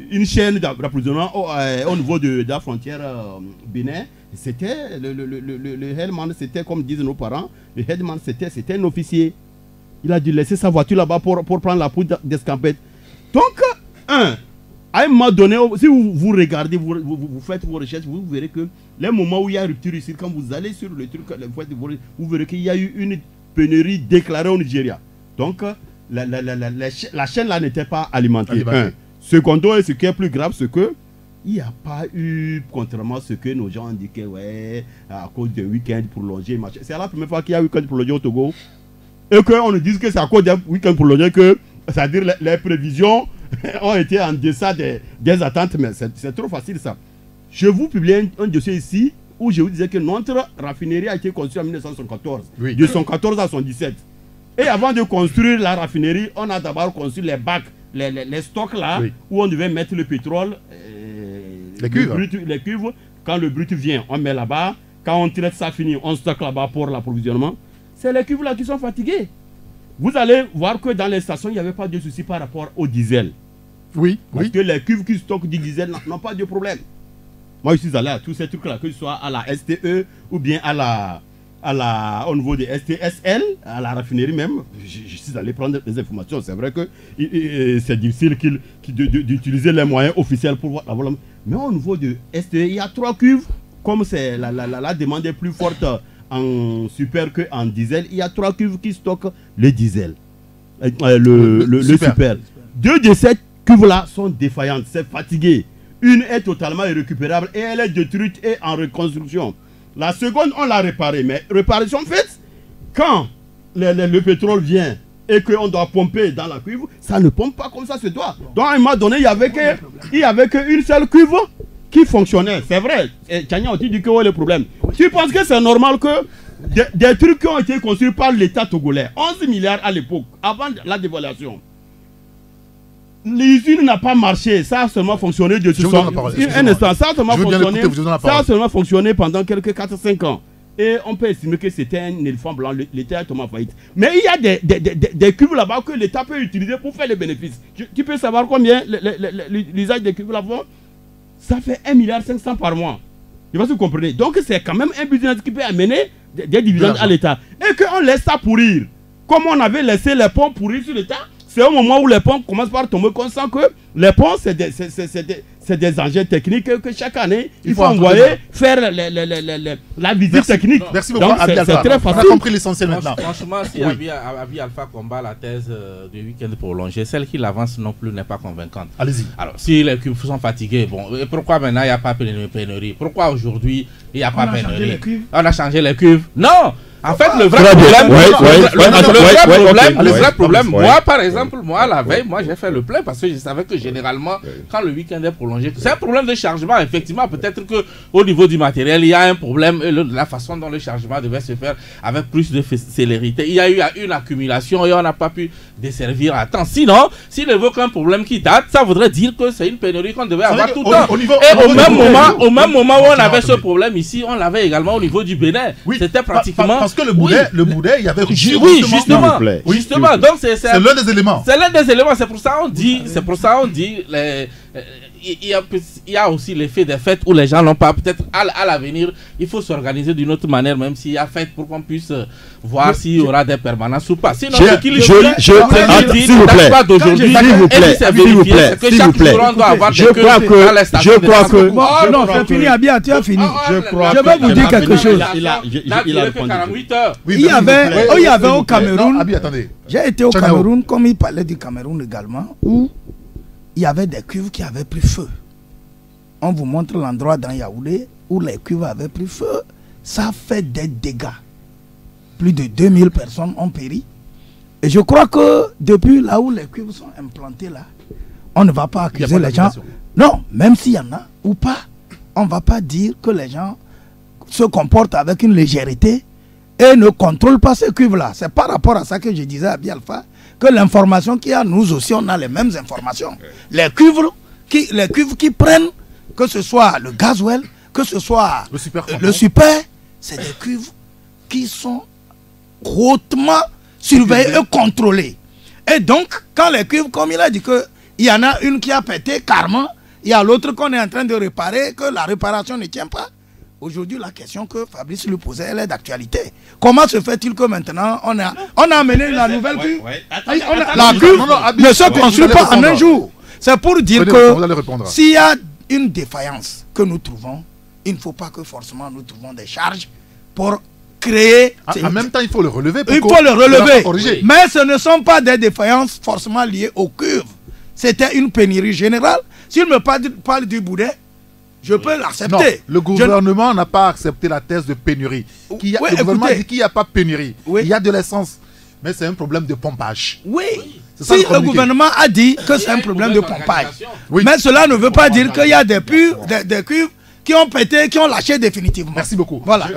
S5: une chaîne d'approvisionnement au niveau de la frontière Bénin. C'était le headman, c'était comme disent nos parents, le headman c'était un officier. Il a dû laisser sa voiture là-bas pour prendre la poudre d'escampette. Donc, à un moment donné, si vous regardez, vous faites vos recherches, vous verrez que les moments où il y a rupture ici, quand vous allez sur le truc, vous verrez qu'il y a eu une pénurie déclarée au Nigeria. Donc, la chaîne là n'était pas alimentée. Secondo, et ce qui est plus grave, c'est que il n'y a pas eu, contrairement à ce que nos gens indiquaient, ouais, à cause d'un week-end prolongé. C'est la première fois qu'il y a un week-end prolongé au Togo. Et qu'on nous dise que c'est à cause d'un week-end prolongé que, c'est-à-dire les prévisions ont été en deçà des attentes, mais c'est trop facile ça. Je vous publie un dossier ici où je vous disais que notre raffinerie a été construite en 1974, de 1914 à 1917. Et avant de construire la raffinerie, on a d'abord construit les bacs, les stocks là, où on devait mettre le pétrole, les cuves. Quand le brut vient, on met là-bas. Quand on traite ça fini, on stocke là-bas pour l'approvisionnement. C'est les cuves là qui sont fatiguées. Vous allez voir que dans les stations, il n'y avait pas de souci par rapport au diesel. Parce que les cuves qui stockent du diesel n'ont pas de problème. Moi, je suis allé à tous ces trucs là, que ce soit à la STE ou bien au niveau des STSL, à la raffinerie même. Je suis allé prendre des informations. C'est vrai que c'est difficile d'utiliser les moyens officiels pour voir la volume. Mais au niveau de STE, il y a 3 cuves. Comme c'est la demande est plus forte en super qu'en diesel, il y a 3 cuves qui stockent le diesel. Le super. 2 de ces cuves-là sont défaillantes, c'est fatigué. Une est totalement irrécupérable et elle est détruite et en reconstruction. La seconde, on l'a réparée, mais réparation faite, quand le pétrole vient, et qu'on doit pomper dans la cuve, ça ne pompe pas comme ça se doit. Donc à un moment donné, il y avait qu'une seule cuve qui fonctionnait. C'est vrai. Et Tchania a dit que où est le problème. Tu penses que c'est normal que des trucs qui ont été construits par l'État togolais, 11 milliards à l'époque, avant la dévaluation, l'usine n'a pas marché, ça a seulement fonctionné de ce un instant, ça a seulement fonctionné pendant quelques 4-5 ans. Et on peut estimer que c'était un éléphant blanc, l'État est tombé en faillite. Mais il y a des cuves là-bas que l'État peut utiliser pour faire les bénéfices. Tu peux savoir combien l'usage des cuves là-bas? Ça fait 1,5 milliard par mois. Je sais pas si vous comprenez. Donc c'est quand même un business qui peut amener des dividendes à l'État. Et qu'on laisse ça pourrir. Comme on avait laissé les ponts pourrir sur l'État, c'est au moment où les ponts commencent par tomber qu'on sent que les ponts, c'est des engins techniques que chaque année, il faut envoyer faire la visite technique.
S3: Merci beaucoup,
S5: Abi Alpha. C'est très facile.
S3: On a compris l'essentiel maintenant.
S7: Franchement, si Abi Alpha combat la thèse du week-end prolongé, celle qui l'avance non plus n'est pas convaincante.
S3: Allez-y.
S7: Alors, si les cubes sont fatigués, bon, et pourquoi maintenant il n'y a pas pénurie? Pourquoi aujourd'hui il n'y a pas pénurie? On a changé les cuves? Non! En fait, le vrai problème, moi par exemple, la veille, j'ai fait le plein parce que je savais que généralement, quand le week-end est prolongé, c'est un problème de chargement. Effectivement, peut-être qu'au niveau du matériel, il y a un problème, la façon dont le chargement devait se faire avec plus de célérité. Il y a eu une accumulation et on n'a pas pu desservir à temps. Sinon, s'il évoque un problème qui date, ça voudrait dire que c'est une pénurie qu'on devait avoir tout le temps. Et au même moment où on avait ce problème ici, on l'avait également au niveau du Bénin. C'était pratiquement...
S3: Parce que le boudet, il y avait...
S7: Oui, justement. Donc c'est
S3: l'un des éléments.
S7: C'est l'un des éléments. C'est pour ça on dit... Il y a aussi l'effet des fêtes où les gens n'ont pas, peut-être à l'avenir, il faut s'organiser d'une autre manière, même s'il y a fête, pour qu'on puisse voir s'il y aura des permanences ou pas. Sinon, ce qu'il
S5: s'il vous plaît, je crois que...
S4: Oh non, c'est fini, Abia, tu as fini. Je vais vous dire quelque chose. Il y avait au Cameroun, j'ai été au Cameroun, comme il parlait du Cameroun également, où il y avait des cuves qui avaient pris feu. On vous montre l'endroit dans Yaoundé où les cuves avaient pris feu. Ça fait des dégâts. Plus de 2000 personnes ont péri. Et je crois que depuis là où les cuves sont implantées là, on ne va pas accuser les gens. Non, même s'il y en a ou pas, on ne va pas dire que les gens se comportent avec une légèreté et ne contrôlent pas ces cuves là. C'est par rapport à ça que je disais à Abi Alpha que l'information qu'il y a, nous aussi, on a les mêmes informations. Les cuves qui prennent, que ce soit le gasoil, que ce soit le super, c'est des cuves qui sont hautement surveillées et contrôlées. Et donc, quand les cuves, comme il a dit qu'il y en a une qui a pété carrément, il y a l'autre qu'on est en train de réparer, que la réparation ne tient pas. Aujourd'hui, la question que Fabrice lui posait, elle est d'actualité. Comment se fait-il que maintenant, on a amené la nouvelle cuve? La cuve ne se construit pas en un jour. C'est pour dire que s'il y a une défaillance que nous trouvons, il ne faut pas que forcément nous trouvons des charges pour créer...
S3: En même temps, il faut le relever.
S4: Il faut le relever. Mais ce ne sont pas des défaillances forcément liées aux cuves. C'était une pénurie générale. S'il me parle du boudet, je peux l'accepter.
S3: Le gouvernement n'a pas accepté la thèse de pénurie. Le gouvernement dit qu'il n'y a pas de pénurie. Il y a de l'essence. Mais c'est un problème de pompage.
S4: Oui. Si le gouvernement a dit que c'est un problème de pompage. Mais cela ne veut pas dire qu'il y a des cuves qui ont pété, qui ont lâché définitivement.
S3: Merci beaucoup.
S4: Voilà.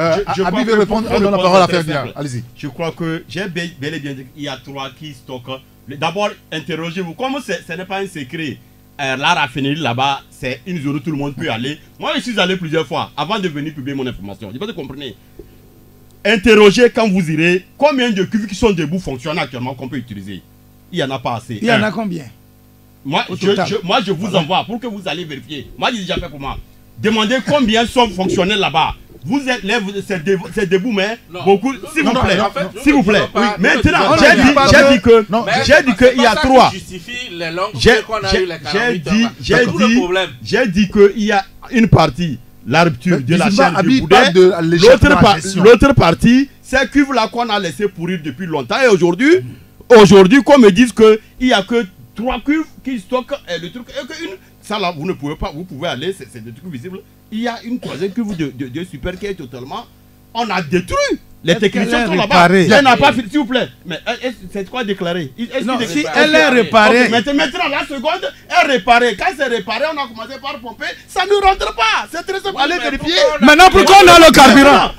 S3: Abi veut répondre. On donne la parole à Ferdinand. Allez-y.
S5: Je crois que j'ai bel et bien dit qu'il y a 3 qui stockent. D'abord, interrogez-vous. Comme ce n'est pas un secret. La raffinerie là-bas, c'est une zone où tout le monde peut aller. Moi, je suis allé plusieurs fois avant de venir publier mon information. Je ne sais pas si vous comprenez. Interrogez quand vous irez combien de cuves qui sont debout fonctionnent actuellement qu'on peut utiliser. Il n'y en a pas assez.
S4: Il y en a combien?
S5: Moi, je vous envoie pour que vous allez vérifier. Moi, j'ai déjà fait pour moi. Demandez combien sont fonctionnels là-bas. Vous êtes là, c'est debout, mais beaucoup. S'il vous plaît. S'il vous plaît. Oui. Maintenant, j'ai dit qu'il y a 3. J'ai dit qu'il y a une partie, la rupture de la chaîne du boudet. L'autre partie, c'est cuve-là qu'on a laissé pourrir depuis longtemps. Et aujourd'hui, qu'on me dise qu'il n'y a que 3 cuves qui stockent le truc. Ça là, vous ne pouvez pas, vous pouvez aller, c'est des trucs visibles. Il y a une 3e cuve de super qui est totalement on a détruit. Les techniciens sont là-bas. Elle n'a pas fini, s'il vous plaît. Mais c'est quoi déclarer?
S4: Non, si elle est réparée.
S5: Okay, maintenant, la seconde est réparée. Quand c'est réparé, on a commencé par pomper. Ça ne rentre pas. C'est très simple. Allez vérifier.
S4: Maintenant, pourquoi on a le carburant?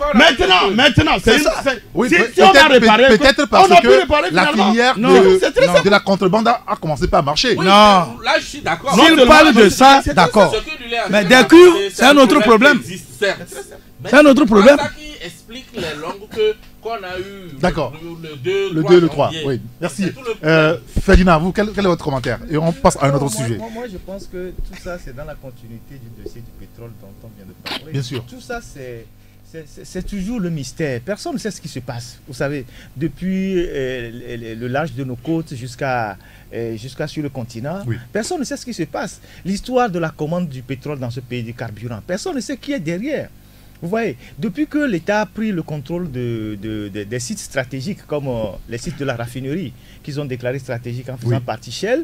S5: Maintenant, c'est ça.
S3: Oui,
S5: si on a réparé,
S3: peut-être parce que la filière de la contrebande a commencé par marcher.
S7: Oui,
S4: non.
S7: Là, je suis d'accord.
S4: S'il parle de ça, d'accord. Mais des cuves, c'est un autre problème. C'est un autre problème.
S7: C'est ça qui explique les langues qu'on a eu.
S3: D'accord.
S7: Le 2,
S3: le 3. Oui, merci. Ferdinand, vous, quel est votre commentaire? Et on passe à un autre sujet.
S6: Moi, je pense que tout ça, c'est dans la continuité du dossier du pétrole dont on vient de parler.
S3: Bien sûr.
S6: Tout ça, c'est toujours le mystère. Personne ne sait ce qui se passe. Vous savez, depuis le large de nos côtes jusqu'à sur le continent, oui. Personne ne sait ce qui se passe. L'histoire de la commande du pétrole dans ce pays, du carburant, personne ne sait qui est derrière. Vous voyez, depuis que l'État a pris le contrôle des sites stratégiques, comme les sites de la raffinerie, qu'ils ont déclarés stratégiques en faisant partie Shell,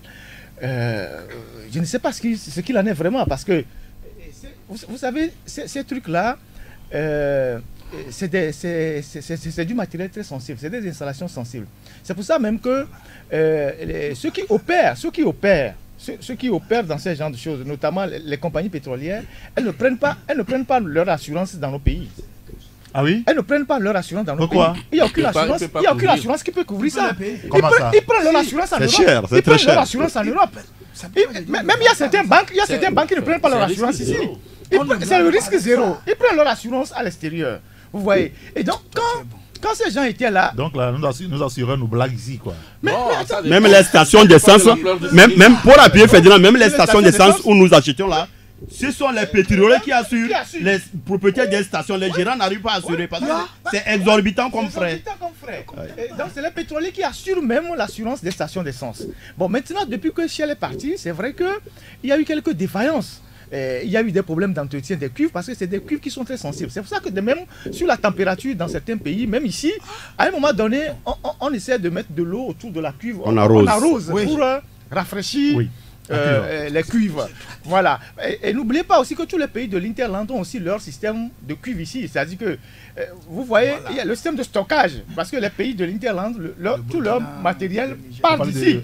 S6: je ne sais pas ce qu'il en est vraiment, parce que, vous savez, ces trucs-là, c'est du matériel très sensible, c'est des installations sensibles. C'est pour ça même que ceux qui opèrent dans ce genre de choses, notamment les compagnies pétrolières, elles ne prennent pas leur assurance dans nos pays.
S3: Ah oui?
S6: Elles ne prennent pas leur assurance dans nos pays.
S3: Pourquoi?
S6: Il n'y a aucune assurance qui peut couvrir ça.
S3: Comment ça?
S6: Ils prennent leur assurance en Europe.
S5: C'est cher, c'est très cher.
S6: Leur assurance en Europe. Même il y a certaines banques qui ne prennent pas leur assurance ici. C'est le risque zéro. Ils prennent leur assurance à l'extérieur. Vous voyez? Et donc, quand ces gens étaient là...
S3: Donc là, nous assurons nos blagues ici, quoi.
S5: Même les stations d'essence, même pour appuyer Ferdinand, même les stations d'essence où nous achetons là, ce sont les pétroliers qui assurent. Les propriétaires des stations, les gérants n'arrivent pas à assurer parce que c'est exorbitant comme frais.
S6: Donc c'est les pétroliers qui assurent même l'assurance des stations d'essence. Bon, maintenant, depuis que Shell est parti, c'est vrai qu'il y a eu quelques défaillances. Il y a eu des problèmes d'entretien des cuivres parce que c'est des cuivres qui sont très sensibles. C'est pour ça que même sur la température dans certains pays, même ici, à un moment donné, on essaie de mettre de l'eau autour de la cuivre.
S5: On arrose
S6: pour rafraîchir les cuivres. Voilà. Et n'oubliez pas aussi que tous les pays de l'Interland ont aussi leur système de cuivre ici. C'est-à-dire que, vous voyez, il y a le système de stockage. Parce que les pays de l'Interland, tout leur matériel part d'ici.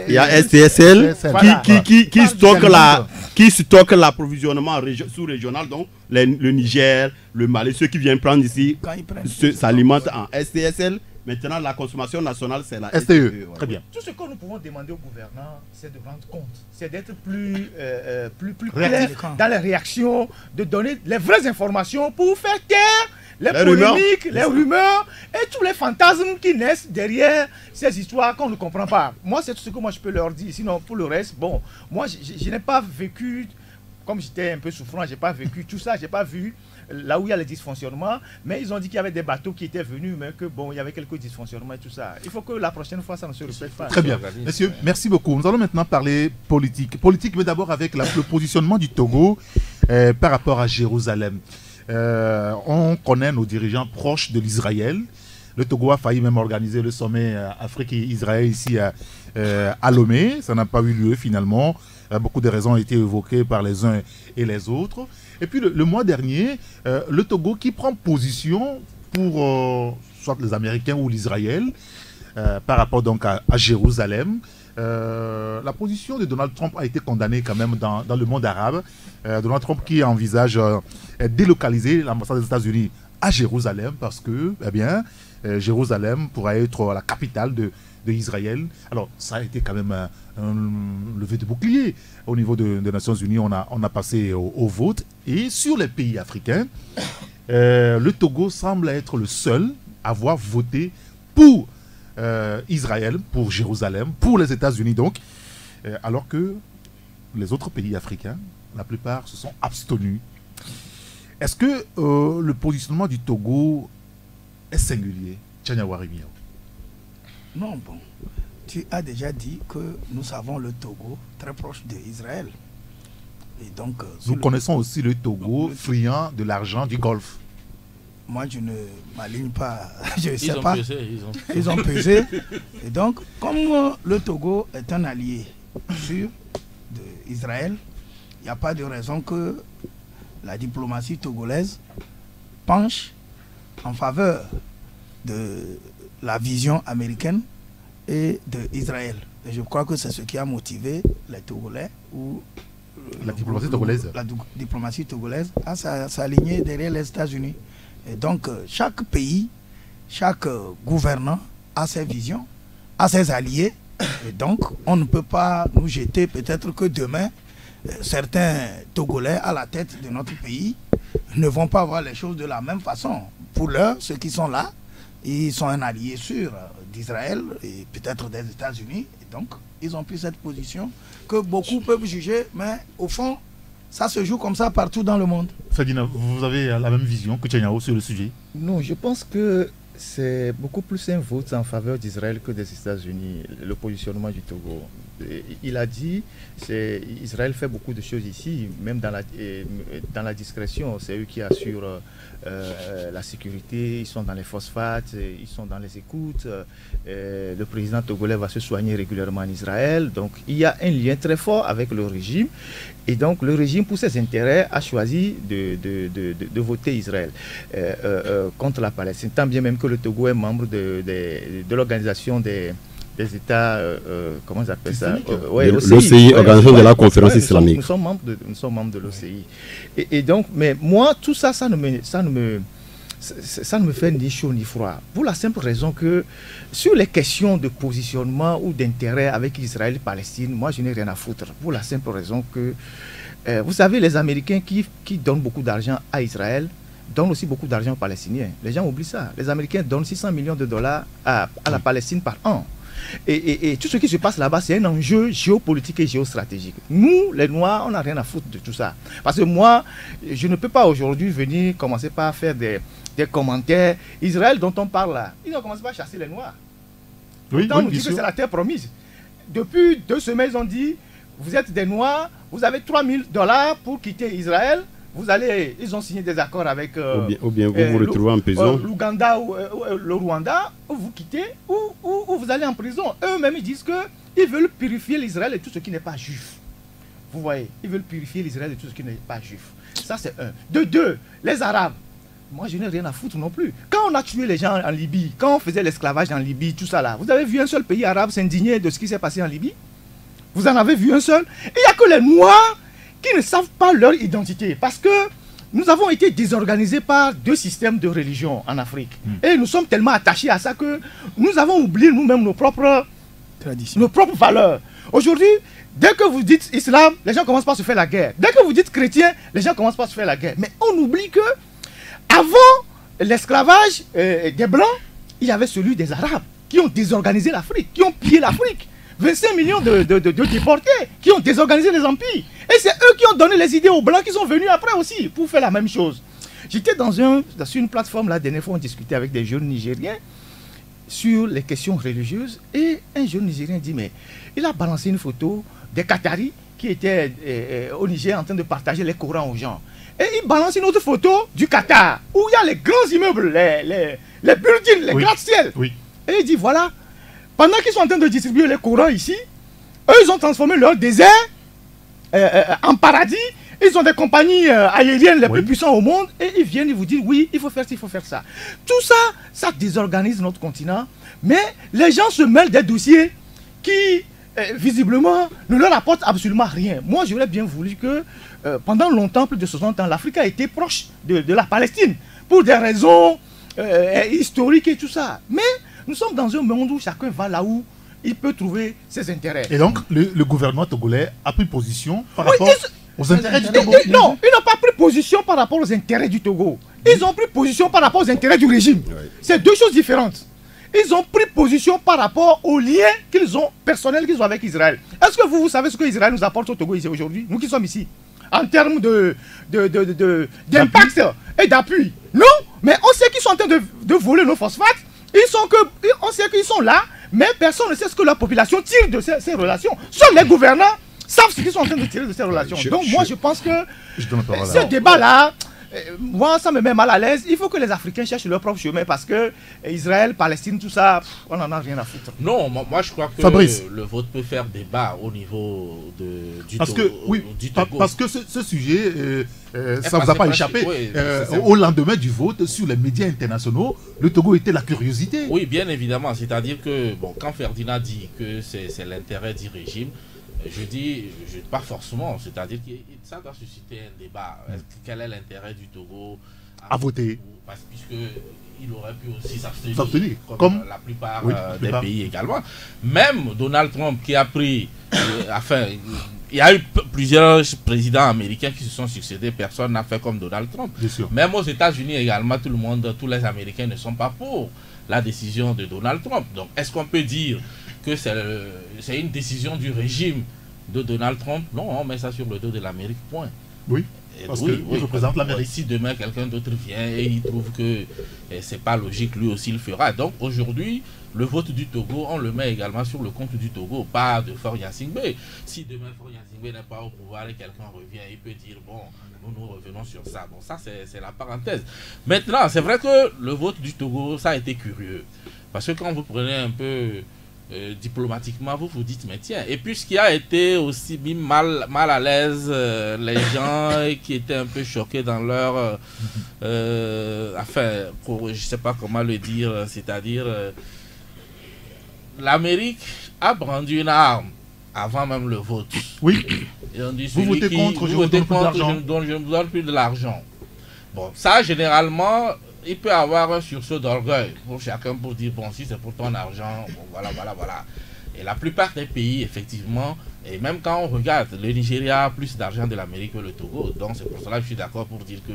S5: Il y a STSL qui stocke l'approvisionnement sous-régional, donc le Niger, le Mali, ceux qui viennent prendre ici s'alimentent en STSL. Maintenant, la consommation nationale, c'est la
S3: STE. Très bien.
S6: Tout ce que nous pouvons demander aux gouvernants, c'est de rendre compte, c'est d'être plus clair dans les réactions, de donner les vraies informations pour faire taire les polémiques, les rumeurs et tous les fantasmes qui naissent derrière ces histoires qu'on ne comprend pas. Moi, c'est tout ce que moi je peux leur dire. Sinon, pour le reste, bon, moi, je n'ai pas vécu, comme j'étais un peu souffrant, je n'ai pas vécu tout ça, je n'ai pas vu là où il y a les dysfonctionnements, mais ils ont dit qu'il y avait des bateaux qui étaient venus, mais que bon, il y avait quelques dysfonctionnements et tout ça. Il faut que la prochaine fois, ça ne se répète pas.
S3: Très bien. Messieurs, merci beaucoup. Nous allons maintenant parler politique. Politique, mais d'abord avec le positionnement du Togo par rapport à Jérusalem. On connaît nos dirigeants proches de l'Israël. Le Togo a failli même organiser le sommet Afrique et Israël ici à Lomé. Ça n'a pas eu lieu finalement. Beaucoup de raisons ont été évoquées par les uns et les autres. Et puis le mois dernier, le Togo qui prend position pour soit les Américains ou l'Israël par rapport donc à Jérusalem. La position de Donald Trump a été condamnée quand même dans le monde arabe. Donald Trump qui envisage délocaliser l'ambassade des États-Unis à Jérusalem parce que, eh bien, Jérusalem pourra être la capitale de Israël. Alors, ça a été quand même un levé de bouclier. Au niveau des Nations Unies, on a passé au vote. Et sur les pays africains, le Togo semble être le seul à avoir voté pour Israël, pour Jérusalem, pour les États-Unis donc, alors que les autres pays africains, la plupart se sont abstenus. Est-ce que le positionnement du Togo est singulier, Tchanyawari Miao?
S4: Non, bon. Tu as déjà dit que nous savons le Togo très proche d'Israël. Et donc,
S3: nous connaissons aussi le Togo friand de l'argent du Golfe.
S4: Moi, je ne m'aligne pas. Je ne sais pas. Ils ont pesé. Et donc, comme le Togo est un allié sûr d'Israël, il n'y a pas de raison que la diplomatie togolaise penche en faveur de la vision américaine et d'Israël. Et je crois que c'est ce qui a motivé les Togolais ou
S3: la diplomatie togolaise.
S4: La diplomatie togolaise à s'aligner derrière les États-Unis. Et donc, chaque pays, chaque gouvernant a ses visions, a ses alliés. Et donc, on ne peut pas nous jeter, peut-être que demain, certains Togolais à la tête de notre pays ne vont pas voir les choses de la même façon. Pour l'heure, ceux qui sont là, ils sont un allié sûr d'Israël et peut-être des États-Unis. Et donc, ils ont pris cette position que beaucoup peuvent juger, mais au fond, ça se joue comme ça partout dans le monde.
S3: Ferdinand, vous avez la même vision que Tchanyao sur le sujet?
S6: Non, je pense que c'est beaucoup plus un vote en faveur d'Israël que des États-Unis, le positionnement du Togo. Il a dit Israël fait beaucoup de choses ici, même dans la discrétion. C'est eux qui assurent la sécurité, ils sont dans les phosphates, ils sont dans les écoutes. Le président togolais va se soigner régulièrement en Israël. Donc il y a un lien très fort avec le régime. Et donc le régime, pour ses intérêts, a choisi de voter Israël contre la Palestine. Tant bien même que le Togo est membre de l'organisation des États, comment ils appellent ça,
S5: l'OCI, Organisation de la Conférence Islamique.
S6: Nous sommes membres de l'OCI. Et donc, mais moi, tout ça, ça ne me fait ni chaud ni froid. Pour la simple raison que sur les questions de positionnement ou d'intérêt avec Israël et Palestine, moi, je n'ai rien à foutre. Pour la simple raison que, vous savez, les Américains qui donnent beaucoup d'argent à Israël donnent aussi beaucoup d'argent aux Palestiniens. Les gens oublient ça. Les Américains donnent 600 millions de dollars à la Palestine par an. Et tout ce qui se passe là-bas, c'est un enjeu géopolitique et géostratégique. Nous, les Noirs, on n'a rien à foutre de tout ça. Parce que moi, je ne peux pas aujourd'hui venir commencer par faire des commentaires. Israël dont on parle là, ils n'ont commencé pas à chasser les Noirs.
S3: Oui,
S6: on nous dit que c'est la terre promise. Depuis 2 semaines, ils ont dit, vous êtes des Noirs, vous avez $3000 pour quitter Israël. Ils ont signé des accords avec
S5: ou bien vous vous retrouvez en prison.
S6: L'Ouganda ou le Rwanda, ou vous quittez, ou vous allez en prison. Eux-mêmes, ils disent qu'ils veulent purifier l'Israël de tout ce qui n'est pas juif. Vous voyez, ils veulent purifier l'Israël de tout ce qui n'est pas juif. Ça, c'est un. De deux, les Arabes. Moi, je n'ai rien à foutre non plus. Quand on a tué les gens en Libye, quand on faisait l'esclavage en Libye, tout ça là, vous avez vu un seul pays arabe s'indigner de ce qui s'est passé en Libye? Vous en avez vu un seul? Il n'y a que les Noirs qui ne savent pas leur identité. Parce que nous avons été désorganisés par 2 systèmes de religion en Afrique. Et nous sommes tellement attachés à ça que nous avons oublié nous-mêmes nos propres traditions, nos propres valeurs. Aujourd'hui, dès que vous dites islam, les gens commencent par se faire la guerre. Dès que vous dites chrétien, les gens commencent par se faire la guerre. Mais on oublie que avant l'esclavage des Blancs, il y avait celui des Arabes qui ont désorganisé l'Afrique, qui ont pillé l'Afrique. 25 millions de déportés qui ont désorganisé les empires. Et c'est eux qui ont donné les idées aux Blancs qui sont venus après aussi pour faire la même chose. J'étais sur une plateforme la dernière fois, on discutait avec des jeunes Nigériens sur les questions religieuses. Et un jeune Nigérien dit, mais il a balancé une photo des Qataris qui étaient au Niger en train de partager les Corans aux gens. Et il balance une autre photo du Qatar où il y a les grands immeubles, les buildings, les gratte-ciels.
S3: Oui.
S6: Et il dit, voilà, pendant qu'ils sont en train de distribuer les Corans ici, eux, ils ont transformé leur désert en paradis. Ils ont des compagnies aériennes les plus puissantes au monde. Et ils viennent, ils vous disent, oui, il faut faire ça, il faut faire ça. Tout ça, ça désorganise notre continent. Mais les gens se mêlent des dossiers qui, visiblement, ne leur apportent absolument rien. Moi, j'aurais bien voulu que, pendant longtemps, plus de 60 ans, l'Afrique a été proche de la Palestine. Pour des raisons historiques et tout ça. Mais nous sommes dans un monde où chacun va là où il peut trouver ses intérêts.
S3: Et donc, le gouvernement togolais a pris position par rapport aux intérêts du Togo?
S6: Non, ils n'ont pas pris position par rapport aux intérêts du Togo. Ils ont pris position par rapport aux intérêts du régime. C'est 2 choses différentes. Ils ont pris position par rapport aux liens personnels qu'ils ont avec Israël. Est-ce que vous savez ce que Israël nous apporte au Togo ici aujourd'hui? Nous qui sommes ici. En termes d'impact et d'appui. Non, mais on sait qu'ils sont en train de voler nos phosphates. On sait qu'ils sont là, mais personne ne sait ce que la population tire de ces relations. Seuls les gouvernants savent ce qu'ils sont en train de tirer de ces relations. Donc moi je pense que ce débat-là, moi, ça me met mal à l'aise. Il faut que les Africains cherchent leur propre chemin parce que Israël, Palestine, tout ça, on n'en a rien à foutre.
S7: Non, moi je crois que le vote peut faire débat au niveau du Togo.
S3: Parce que ce sujet, ça ne vous a pas échappé. Au lendemain du vote, sur les médias internationaux, le Togo était la curiosité.
S7: Oui, bien évidemment. C'est-à-dire que, quand Ferdinand dit que c'est l'intérêt du régime, je dis pas forcément, c'est-à-dire que ça doit susciter un débat. Quel est l'intérêt du Togo
S3: à voter?
S7: Puisqu'il aurait pu aussi s'abstenir,
S3: comme
S7: la plupart des pays également. Même Donald Trump qui a pris, il y a eu plusieurs présidents américains qui se sont succédés, personne n'a fait comme Donald Trump. Même aux États-Unis également, tous les Américains ne sont pas pour la décision de Donald Trump. Donc, est-ce qu'on peut dire que c'est une décision du régime de Donald Trump? Non, on met ça sur le dos de l'Amérique, point.
S3: Oui, parce qu'il représente l'Amérique.
S7: Si demain quelqu'un d'autre vient et il trouve que c'est pas logique, lui aussi le fera. Donc aujourd'hui, le vote du Togo, on le met également sur le compte du Togo, pas de Faure Gnassingbé. Si demain Faure Gnassingbé n'est pas au pouvoir et quelqu'un revient, il peut dire bon, nous revenons sur ça. Bon, ça c'est la parenthèse. Maintenant, c'est vrai que le vote du Togo, ça a été curieux. Parce que quand vous prenez un peu diplomatiquement, vous vous dites, mais tiens, et puis ce qui a été aussi mis mal à l'aise les gens qui étaient un peu choqués dans leur je sais pas comment le dire, c'est-à-dire l'Amérique a brandi une arme avant même le vote.
S3: Oui.
S7: Et on dit,
S3: vous votez contre, je vous
S7: donne plus de l'argent. Bon, ça généralement, il peut avoir un sursaut d'orgueil pour chacun pour dire, bon, si c'est pour ton argent, bon, voilà. Et la plupart des pays, effectivement, et même quand on regarde, le Nigeria a plus d'argent de l'Amérique que le Togo. Donc c'est pour cela que je suis d'accord pour dire que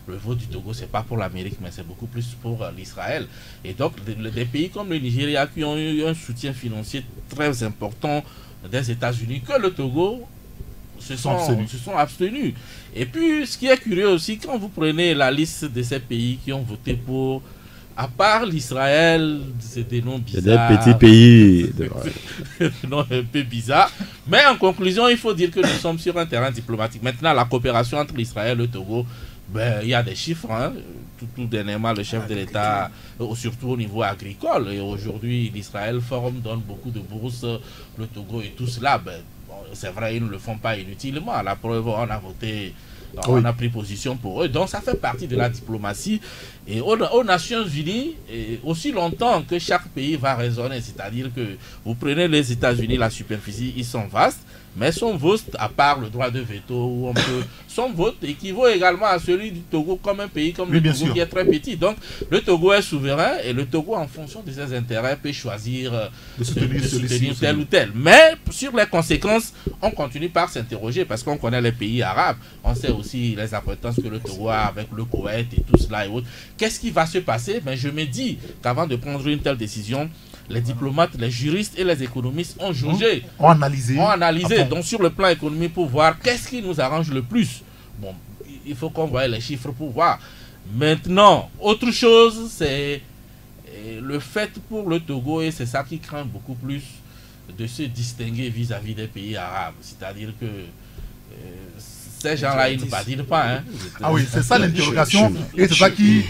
S7: le vote du Togo, c'est pas pour l'Amérique, mais c'est beaucoup plus pour l'Israël. Et donc des pays comme le Nigeria qui ont eu un soutien financier très important des États-Unis que le Togo, se sont abstenus. Et puis, ce qui est curieux aussi, quand vous prenez la liste de ces pays qui ont voté pour, à part l'Israël, c'est des noms bizarres.
S5: C'est des petits pays.
S7: Des noms un peu bizarres. Mais en conclusion, il faut dire que nous sommes sur un terrain diplomatique. Maintenant, la coopération entre l'Israël et le Togo, il y a des chiffres. Hein. Tout dernièrement, le chef de l'État, surtout au niveau agricole, et aujourd'hui, l'Israël Forum donne beaucoup de bourses, le Togo et tout cela. C'est vrai, ils ne le font pas inutilement. La preuve, on a voté, on a pris position pour eux. Donc, ça fait partie de la diplomatie. Et aux Nations Unies, aussi longtemps que chaque pays va raisonner, c'est-à-dire que vous prenez les États-Unis, la superficie, ils sont vastes, mais son vote, à part le droit de veto, son vote équivaut également à celui du Togo comme un pays comme le Togo qui est très petit. Donc, le Togo est souverain et le Togo, en fonction de ses intérêts, peut choisir de soutenir tel ou tel. Mais sur les conséquences, on continue par s'interroger parce qu'on connaît les pays arabes. On sait aussi les appartenances que le Togo a avec le Koweït et tout cela et autres. Qu'est-ce qui va se passer? Je me dis qu'avant de prendre une telle décision, les diplomates, les juristes et les économistes ont jugé, ont analysé donc sur le plan économique pour voir qu'est-ce qui nous arrange le plus. Bon, il faut qu'on voie les chiffres pour voir. Maintenant, autre chose, c'est le fait pour le Togo, et c'est ça qui craint beaucoup plus, de se distinguer vis-à-vis des pays arabes. C'est-à-dire que ces gens-là, ils ne badinent pas. Hein.
S3: Ah oui, c'est ça l'interrogation. Et c'est ça qui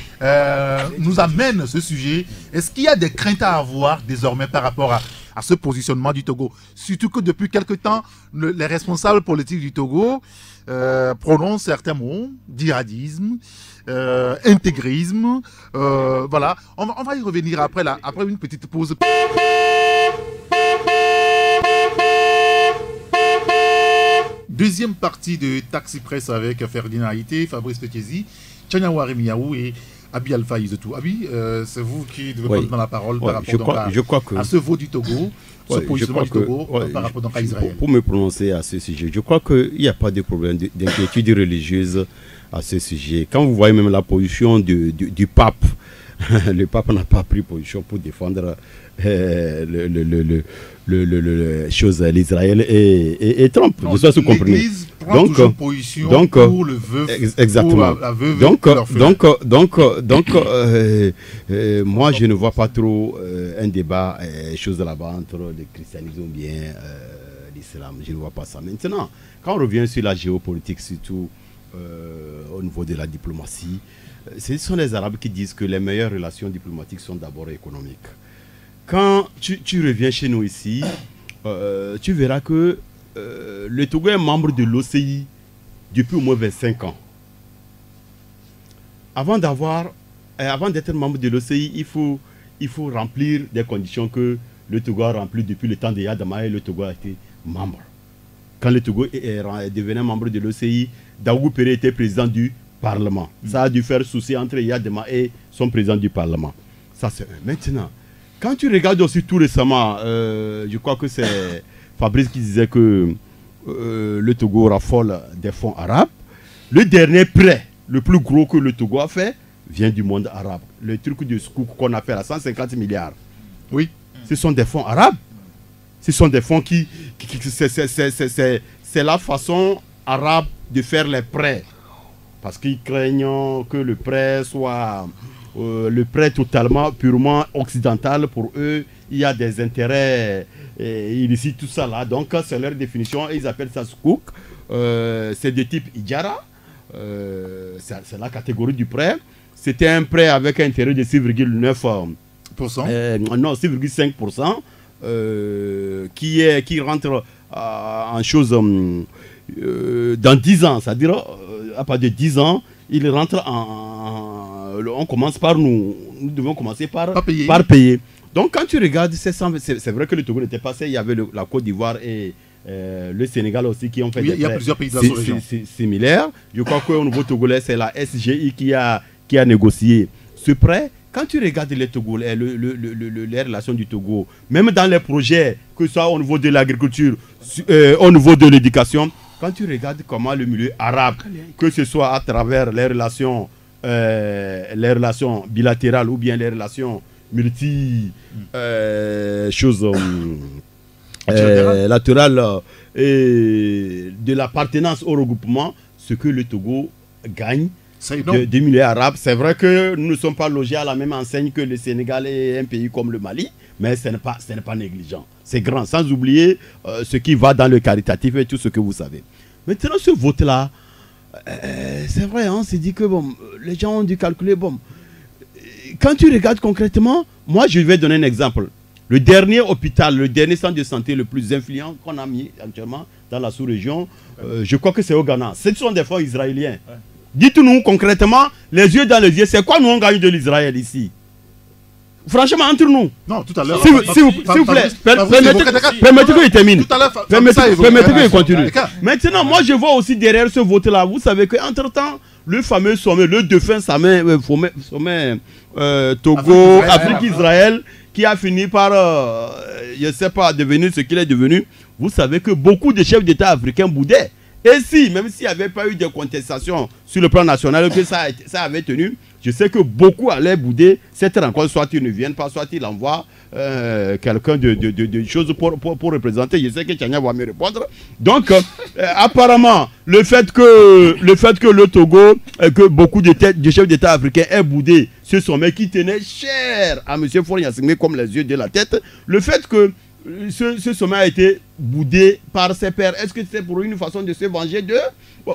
S3: nous amène à ce sujet. Est-ce qu'il y a des craintes à avoir désormais par rapport à ce positionnement du Togo? Surtout que depuis quelque temps, les responsables politiques du Togo prononcent certains mots, djihadisme, intégrisme. Voilà, on va y revenir après une petite pause. Deuxième partie de Taxi Presse avec Ferdinand Haïté, Fabrice Petchesi, Tchanyawari Miaou et Abi Alpha Izetou. Abi, c'est vous qui devez prendre la parole par rapport à ce vote du Togo, ce positionnement du Togo par rapport à Israël.
S5: Pour me prononcer à ce sujet, je crois qu'il n'y a pas de problème d'inquiétude religieuse à ce sujet. Quand vous voyez même la position du pape, le pape n'a pas pris position pour défendre l'Israël et Trump.
S3: Non, je l'Église prend toujours position pour le veuf,
S5: exactement.
S3: Pour la veuve
S5: moi je ne vois pas trop un débat chose de là-bas entre le christianisme ou bien l'islam. Je ne vois pas ça. Maintenant, quand on revient sur la géopolitique, surtout au niveau de la diplomatie. Ce sont les Arabes qui disent que les meilleures relations diplomatiques sont d'abord économiques. Quand tu reviens chez nous ici, tu verras que le Togo est membre de l'OCI depuis au moins 25 ans. Avant d'être membre de l'OCI, il faut remplir des conditions que le Togo a remplies depuis le temps de Yadama et le Togo a été membre. Quand le Togo devenait membre de l'OCI, Daougou Péré était président du Parlement. Ça a dû faire souci entre Yadama et son président du Parlement. Ça, c'est un. Maintenant, quand tu regardes aussi tout récemment, je crois que c'est Fabrice qui disait que le Togo raffole des fonds arabes. Le dernier prêt, le plus gros que le Togo a fait, vient du monde arabe. Le truc de Scouk qu'on a fait à 150 milliards. Oui, ce sont des fonds arabes. Ce sont des fonds qui c'est la façon arabe de faire les prêts. Parce qu'ils craignent que le prêt soit le prêt totalement, purement occidental. Pour eux, il y a des intérêts illicites, tout ça là. Donc, c'est leur définition. Ils appellent ça Scouk. C'est de type Idjara. C'est la catégorie du prêt. C'était un prêt avec un intérêt de 6,9%. Non, 6,5%. Qui rentre en chose dans 10 ans. C'est-à-dire, à partir de 10 ans, il rentre on commence par nous devons commencer par payer. Donc, quand tu regardes, c'est vrai que le Togo n'était pas ça. Il y avait la Côte d'Ivoire et le Sénégal aussi qui ont fait des prêts. Il y a plusieurs pays de la sous-région similaires. Je crois qu'au niveau togolais, c'est la SGI qui a négocié ce prêt. Quand tu regardes les Togolais, les relations du Togo, même dans les projets, que ce soit au niveau de l'agriculture, au niveau de l'éducation, quand tu regardes comment le milieu arabe, que ce soit à travers les relations bilatérales ou bien les relations latérales et de l'appartenance au regroupement, ce que le Togo gagne des milieux arabes. C'est vrai que nous ne sommes pas logés à la même enseigne que le Sénégal et un pays comme le Mali, mais ce n'est pas négligent. C'est grand, sans oublier ce qui va dans le caritatif et tout ce que vous savez. Maintenant, ce vote-là, c'est vrai, on s'est dit que les gens ont dû calculer. Quand tu regardes concrètement, moi je vais donner un exemple. Le dernier hôpital, le dernier centre de santé le plus influent qu'on a mis actuellement dans la sous-région, je crois que c'est au Ghana. Ce sont des fonds israéliens. Ouais. Dites-nous concrètement, les yeux dans les yeux, c'est quoi nous on gagne de l'Israël ici? Franchement, entre nous. Non, tout à l'heure. S'il vous plaît, permettez que je termine. Permettez que je continue. Maintenant, moi je vois aussi derrière ce vote-là, vous savez qu'entre-temps, le fameux sommet, le défunt sommet Togo, Afrique-Israël, qui a fini par, je ne sais pas, devenir ce qu'il est devenu, vous savez que beaucoup de chefs d'État africains boudaient. Et si, même s'il n'y avait pas eu de contestation sur le plan national, que ça avait tenu, je sais que beaucoup allaient bouder cette rencontre, soit ils ne viennent pas, soit ils envoient quelqu'un de choses pour représenter. Je sais que Tchania va me répondre. Donc, apparemment, le fait que le Togo, que beaucoup de chefs d'État africains aient boudé ce sommet qui tenait cher à M. Faure Gnassingbé comme les yeux de la tête, le fait que ce sommet a été boudé par ses pairs, est-ce que c'est pour une façon de se venger d'eux?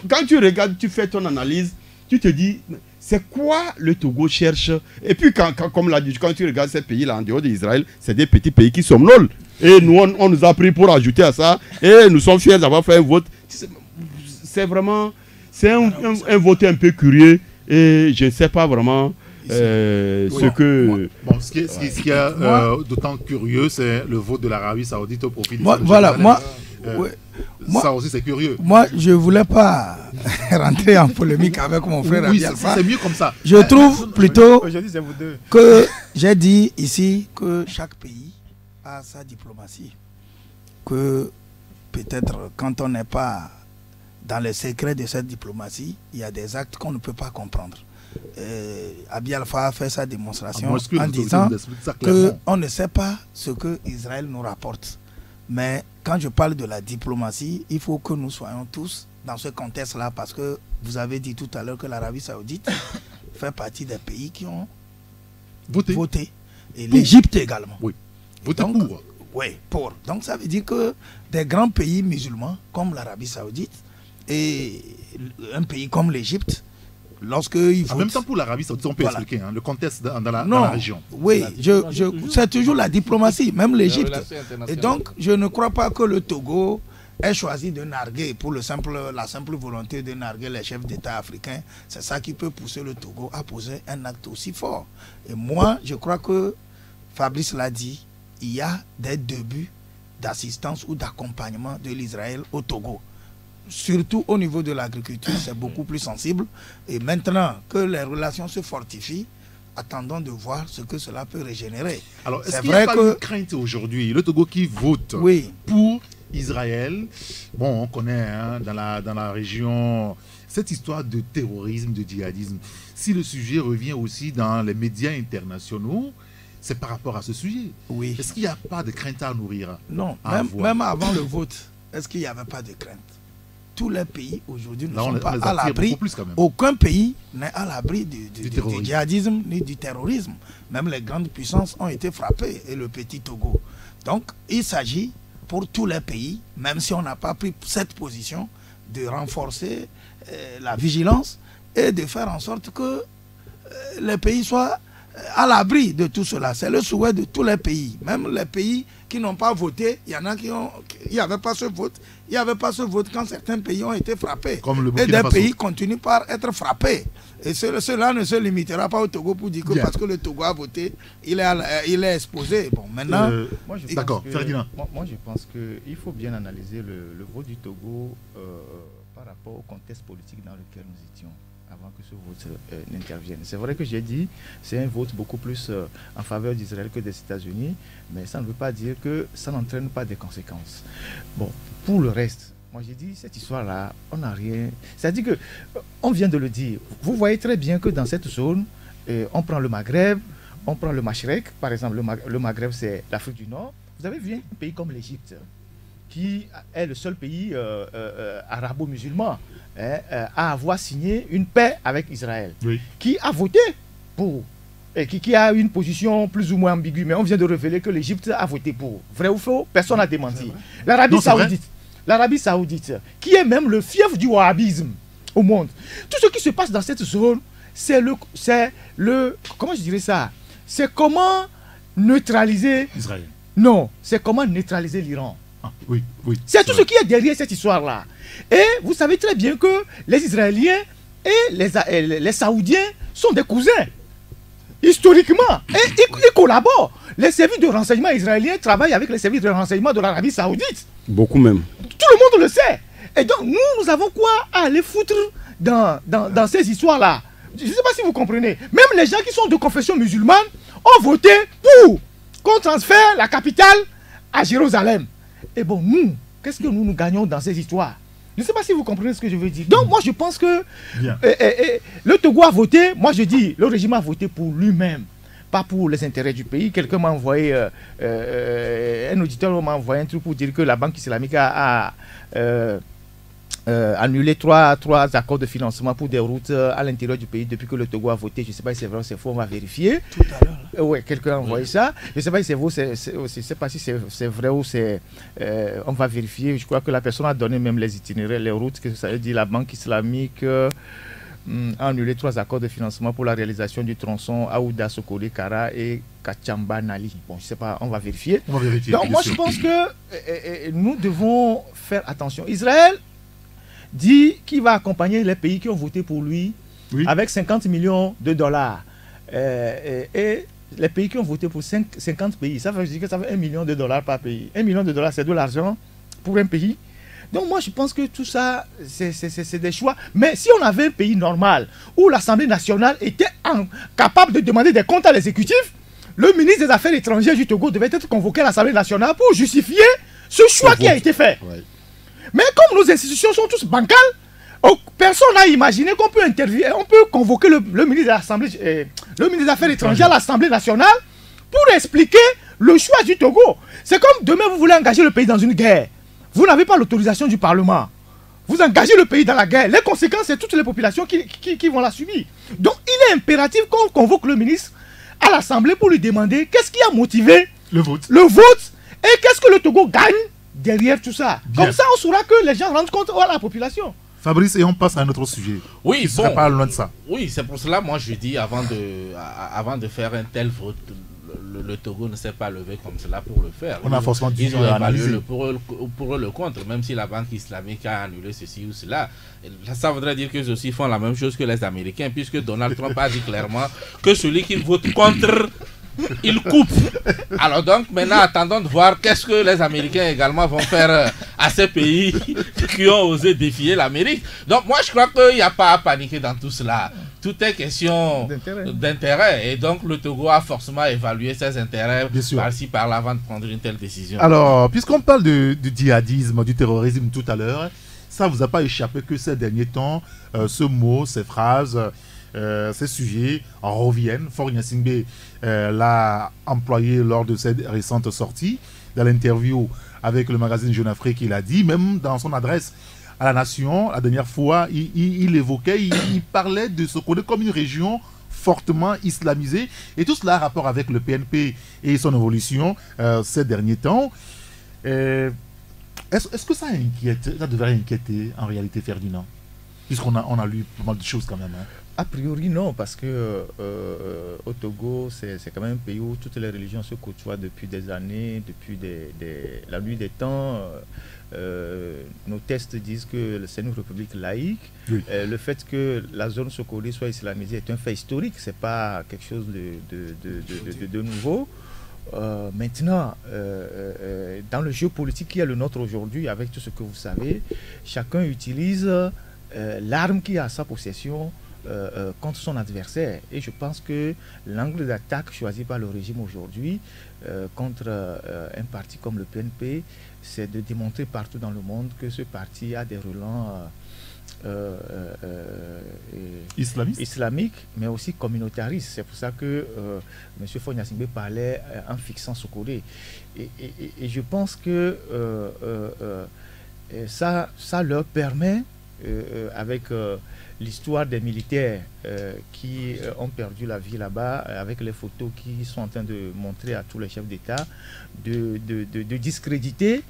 S5: Quand tu regardes, tu fais ton analyse, tu te dis, c'est quoi le Togo cherche? Et puis, comme l'a dit, quand tu regardes ces pays-là en dehors d'Israël, c'est des petits pays qui somnolent. Et nous, on nous a pris pour ajouter à ça. Et nous sommes fiers d'avoir fait un vote. C'est vraiment, c'est un vote un peu curieux. Et je ne sais pas vraiment ce que...
S3: Bon, ce qui est d'autant curieux, c'est le vote de l'Arabie Saoudite au profit du ça aussi c'est curieux. Moi
S4: je voulais pas rentrer en polémique avec mon frère.
S3: Oui, c'est mieux comme ça.
S4: Je trouve plutôt que j'ai dit ici que chaque pays a sa diplomatie. Que peut-être quand on n'est pas dans le secret de cette diplomatie, il y a des actes qu'on ne peut pas comprendre. Abi Alpha a fait sa démonstration en disant qu'on ne sait pas ce que Israël nous rapporte. Mais quand je parle de la diplomatie, il faut que nous soyons tous dans ce contexte-là, parce que vous avez dit tout à l'heure que l'Arabie Saoudite fait partie des pays qui ont voté. Et l'Égypte également. Oui. Voté pour. Oui, pour. Donc ça veut dire que des grands pays musulmans comme l'Arabie Saoudite Et un pays comme l'Égypte, lorsqu'il vote...
S3: En même temps, pour l'Arabie Saoudite, on peut expliquer le contexte dans la région.
S4: Oui, c'est toujours la diplomatie, même l'Égypte. Et donc, je ne crois pas que le Togo ait choisi de narguer pour la simple volonté de narguer les chefs d'État africains. C'est ça qui peut pousser le Togo à poser un acte aussi fort. Et moi, je crois que, Fabrice l'a dit, il y a des débuts d'assistance ou d'accompagnement de l'Israël au Togo. Surtout au niveau de l'agriculture, c'est beaucoup plus sensible. Et maintenant que les relations se fortifient, attendons de voir ce que cela peut régénérer.
S3: Alors, est-ce qu'il n'y a pas une crainte aujourd'hui? Le Togo qui vote pour Israël, bon, on connaît dans la région cette histoire de terrorisme, de djihadisme. Si le sujet revient aussi dans les médias internationaux, c'est par rapport à ce sujet. Oui. Est-ce qu'il n'y a pas de crainte à nourrir?
S4: Non, même avant le vote, est-ce qu'il n'y avait pas de crainte? Tous les pays aujourd'hui ne sont pas à l'abri. Aucun pays n'est à l'abri du djihadisme ni du terrorisme. Même les grandes puissances ont été frappées, et le petit Togo. Donc, il s'agit pour tous les pays, même si on n'a pas pris cette position, de renforcer la vigilance et de faire en sorte que les pays soient à l'abri de tout cela. C'est le souhait de tous les pays. Même les pays qui n'ont pas voté, il y en a qui ont... Il n'y avait pas ce vote. Il n'y avait pas ce vote quand certains pays ont été frappés. Et des pays continuent par être frappés. Et cela ne se limitera pas au Togo pour dire que parce que le Togo a voté, il est exposé. Bon, maintenant...
S3: D'accord, Ferdinand.
S6: Moi, je pense qu'il faut bien analyser le vote du Togo par rapport au contexte politique dans lequel nous étions avant que ce vote n'intervienne. C'est vrai que j'ai dit c'est un vote beaucoup plus en faveur d'Israël que des États-Unis, mais ça ne veut pas dire que ça n'entraîne pas des conséquences. Bon, pour le reste, moi j'ai dit cette histoire-là, on n'a rien... C'est-à-dire que, on vient de le dire, vous voyez très bien que dans cette zone, on prend le Maghreb, on prend le Machrek, par exemple, le Maghreb c'est l'Afrique du Nord. Vous avez vu un pays comme l'Égypte, qui est le seul pays arabo-musulman à avoir signé une paix avec Israël, qui a voté pour, et qui a une position plus ou moins ambiguë, mais on vient de révéler que l'Égypte a voté pour. Vrai ou faux? Personne n'a démenti. L'Arabie Saoudite, qui est même le fief du wahhabisme au monde. Tout ce qui se passe dans cette zone, c'est le comment je dirais ça? C'est comment neutraliser Israël. Non, c'est comment neutraliser l'Iran. C'est tout ce qui est derrière cette histoire-là. Et vous savez très bien que les Israéliens et les Saoudiens sont des cousins. Historiquement. Et ils collaborent. Les services de renseignement israéliens travaillent avec les services de renseignement de l'Arabie Saoudite.
S5: Beaucoup même.
S6: Tout le monde le sait. Et donc nous avons quoi à aller foutre dans ces histoires-là? Je ne sais pas si vous comprenez. Même les gens qui sont de confession musulmane ont voté pour qu'on transfère la capitale à Jérusalem. Et bon, nous, qu'est-ce que nous gagnons dans ces histoires? Je ne sais pas si vous comprenez ce que je veux dire. Donc moi je pense que le Togo a voté, moi je dis, le régime a voté pour lui-même, pas pour les intérêts du pays. Quelqu'un m'a envoyé, un auditeur m'a envoyé un truc pour dire que la Banque islamique a annulé trois accords de financement pour des routes à l'intérieur du pays depuis que le Togo a voté. Je ne sais pas si c'est vrai ou c'est faux, on va vérifier.
S4: Tout à l'heure.
S6: Oui, quelqu'un a envoyé ça. Je ne sais pas si c'est vous, je ne sais pas si c'est vrai ou c'est... on va vérifier. Je crois que la personne a donné même les itinéraires, les routes, que ça veut dire la Banque islamique a annulé 3 accords de financement pour la réalisation du tronçon Aouda, Sokole, Kara et Kachamba, Nali. Bon, je ne sais pas, on va vérifier. Donc moi je pense que nous devons faire attention. Israël dit qu'il va accompagner les pays qui ont voté pour lui avec 50 millions de dollars. Et les pays qui ont voté pour 50 pays, ça veut dire que ça fait $1 million par pays. $1 million, c'est de l'argent pour un pays. Donc moi je pense que tout ça, c'est des choix. Mais si on avait un pays normal, où l'Assemblée nationale était capable de demander des comptes à l'exécutif, le ministre des Affaires étrangères du Togo devait être convoqué à l'Assemblée nationale pour justifier ce choix qui a été fait. Mais comme nos institutions sont tous bancales, personne n'a imaginé qu'on peut intervenir, on peut convoquer le ministre de l'Assemblée, le ministre des Affaires étrangères à l'Assemblée nationale pour expliquer le choix du Togo. C'est comme demain vous voulez engager le pays dans une guerre. Vous n'avez pas l'autorisation du Parlement. Vous engagez le pays dans la guerre. Les conséquences, c'est toutes les populations qui vont la subir. Donc il est impératif qu'on convoque le ministre à l'Assemblée pour lui demander qu'est-ce qui a motivé le vote et qu'est-ce que le Togo gagne derrière tout ça. Comme ça, on saura que les gens rendent compte à la population.
S3: Fabrice, et on passe à un autre sujet.
S7: Oui,
S3: bon. Pas loin de ça.
S7: Oui, c'est pour cela, moi je dis, avant de faire un tel vote, le Togo ne s'est pas levé comme cela pour le faire.
S3: On a forcément dû
S7: ils ont évalué
S3: analyser.
S7: pour le contre, même si la Banque islamique a annulé ceci ou cela. Ça voudrait dire qu'ils aussi font la même chose que les Américains, puisque Donald Trump a dit clairement que celui qui vote contre, il coupe. Alors donc, maintenant, attendons de voir qu'est-ce que les Américains également vont faire à ces pays qui ont osé défier l'Amérique. Donc moi, je crois qu'il n'y a pas à paniquer dans tout cela. Tout est question d'intérêt. Et donc, le Togo a forcément évalué ses intérêts par-ci, par-là, avant de prendre une telle décision.
S3: Alors, puisqu'on parle du djihadisme, du terrorisme tout à l'heure, ça ne vous a pas échappé que ces derniers temps, ce mot, ces phrases, ces sujets reviennent. Faure Gnassingbé l'a employé lors de cette récente sortie. Dans l'interview avec le magazine Jeune Afrique, il a dit, même dans son adresse à la nation, la dernière fois, il évoquait, il parlait de ce qu'on est comme une région fortement islamisée, et tout cela a rapport avec le PNP et son évolution ces derniers temps. Est-ce que ça inquiète, ça devrait inquiéter en réalité, Ferdinand, puisqu'on a lu pas mal de choses quand même, hein.
S6: A priori non, parce que au Togo, c'est quand même un pays où toutes les religions se côtoient depuis des années, depuis la nuit des temps. Nos tests disent que c'est une république laïque. Oui. Le fait que la zone Sokolé soit islamisée est un fait historique, c'est pas quelque chose de nouveau. Maintenant, dans le jeu politique qui est le nôtre aujourd'hui, avec tout ce que vous savez, chacun utilise l'arme qui a à sa possession contre son adversaire. Et je pense que l'angle d'attaque choisi par le régime aujourd'hui contre un parti comme le PNP, c'est de démontrer partout dans le monde que ce parti a des relents islamiques, mais aussi communautaristes. C'est pour ça que M. Faure Gnassingbé parlait en fixant Sokolé. Et je pense que ça leur permet, avec l'histoire des militaires qui ont perdu la vie là-bas, avec les photos qu'ils sont en train de montrer à tous les chefs d'État, de discréditer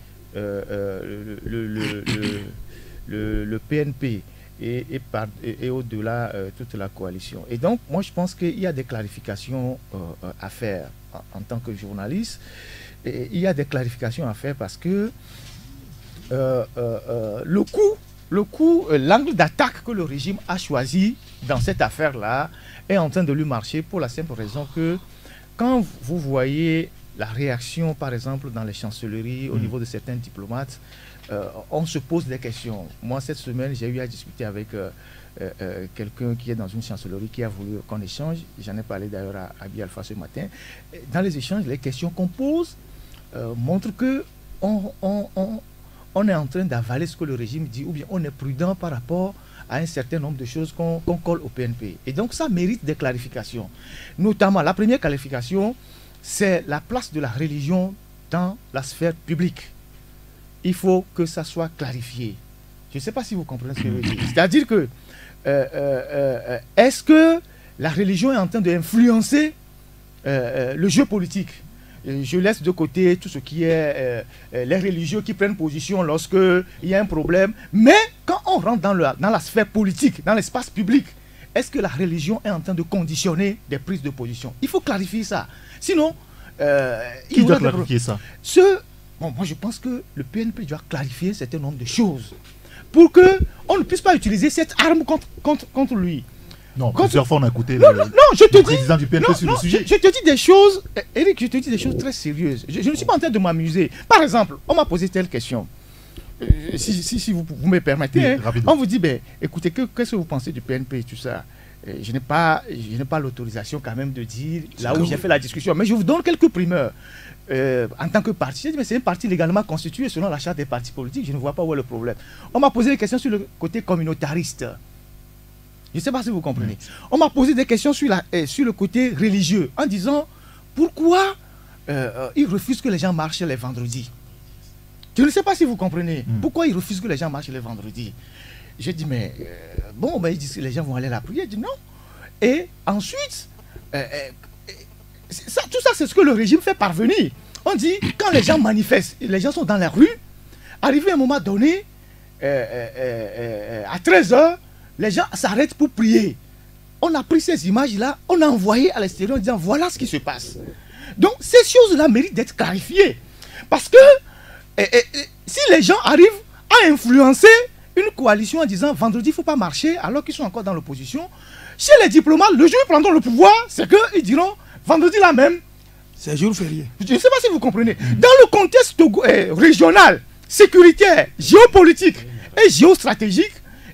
S6: le PNP et au-delà toute la coalition. Et donc, moi, je pense qu'il y a des clarifications à faire en tant que journaliste. Et il y a des clarifications à faire parce que l'angle d'attaque que le régime a choisi dans cette affaire-là est en train de lui marcher pour la simple raison que quand vous voyez la réaction, par exemple, dans les chancelleries, au niveau de certains diplomates, on se pose des questions. Moi, cette semaine, j'ai eu à discuter avec quelqu'un qui est dans une chancellerie qui a voulu qu'on échange. J'en ai parlé d'ailleurs à Abi Alpha ce matin. Dans les échanges, les questions qu'on pose montrent que on est en train d'avaler ce que le régime dit, ou bien on est prudent par rapport à un certain nombre de choses qu'on colle au PNP. Et donc ça mérite des clarifications. Notamment, la première clarification, c'est la place de la religion dans la sphère publique. Il faut que ça soit clarifié. Je ne sais pas si vous comprenez ce que je veux dire. C'est-à-dire que, est-ce que la religion est en train d'influencer le jeu politique ? Je laisse de côté tout ce qui est les religieux qui prennent position lorsqu'il y a un problème. Mais quand on rentre dans la sphère politique, dans l'espace public, est-ce que la religion est en train de conditionner des prises de position? Il faut clarifier ça. Sinon,
S3: qui doit clarifier ça?
S6: Moi, je pense que le PNP doit clarifier un certain nombre de choses pour qu'on ne puisse pas utiliser cette arme contre lui.
S3: Non, plusieurs fois on a écouté
S6: le
S3: président du PNP sur le sujet.
S6: Je te dis des choses, Eric, je te dis des choses très sérieuses. Je ne suis pas en train de m'amuser. Par exemple, on m'a posé telle question. Si vous me permettez, on vous dit, écoutez, qu'est-ce que vous pensez du PNP et tout ça? Je n'ai pas l'autorisation quand même de dire là où j'ai fait la discussion, mais je vous donne quelques primeurs. En tant que parti, j'ai dit, mais c'est un parti légalement constitué selon la charte des partis politiques, je ne vois pas où est le problème. On m'a posé des questions sur le côté communautariste. Je ne sais pas si vous comprenez. On m'a posé des questions sur le côté religieux, en disant pourquoi ils refusent que les gens marchent les vendredis. Je ne sais pas si vous comprenez. Pourquoi ils refusent que les gens marchent les vendredis? J'ai dit, mais ils disent que les gens vont aller à la prière. J'ai dit non. Et ensuite, tout ça, c'est ce que le régime fait parvenir. On dit, quand les gens manifestent, les gens sont dans la rue, arrivé à un moment donné, à 13h, les gens s'arrêtent pour prier. On a pris ces images-là, on a envoyé à l'extérieur en disant voilà ce qui se passe. Donc ces choses-là méritent d'être clarifiées. Parce que si les gens arrivent à influencer une coalition en disant vendredi il ne faut pas marcher alors qu'ils sont encore dans l'opposition, chez les diplomates, le jour où ils prendront le pouvoir, c'est qu'ils diront vendredi là même.
S4: C'est jour férié.
S6: Je ne sais pas si vous comprenez. Dans le contexte régional, sécuritaire, géopolitique et géostratégique,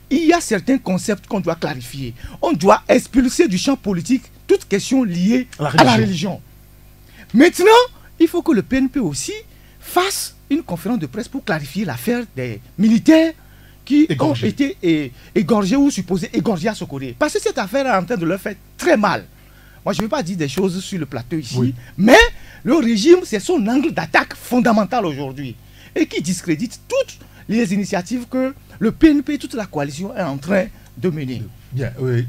S6: il y a certains concepts qu'on doit clarifier. On doit expulser du champ politique toute question liée à la religion. Maintenant, il faut que le PNP aussi fasse une conférence de presse pour clarifier l'affaire des militaires qui ont été égorgés ou supposés égorgés à Sokoré. Parce que cette affaire est en train de leur faire très mal. Moi, je ne vais pas dire des choses sur le plateau ici, mais le régime, c'est son angle d'attaque fondamental aujourd'hui et qui discrédite toutes les initiatives que le PNP, toute la coalition est en train de mener.
S3: Bien, oui,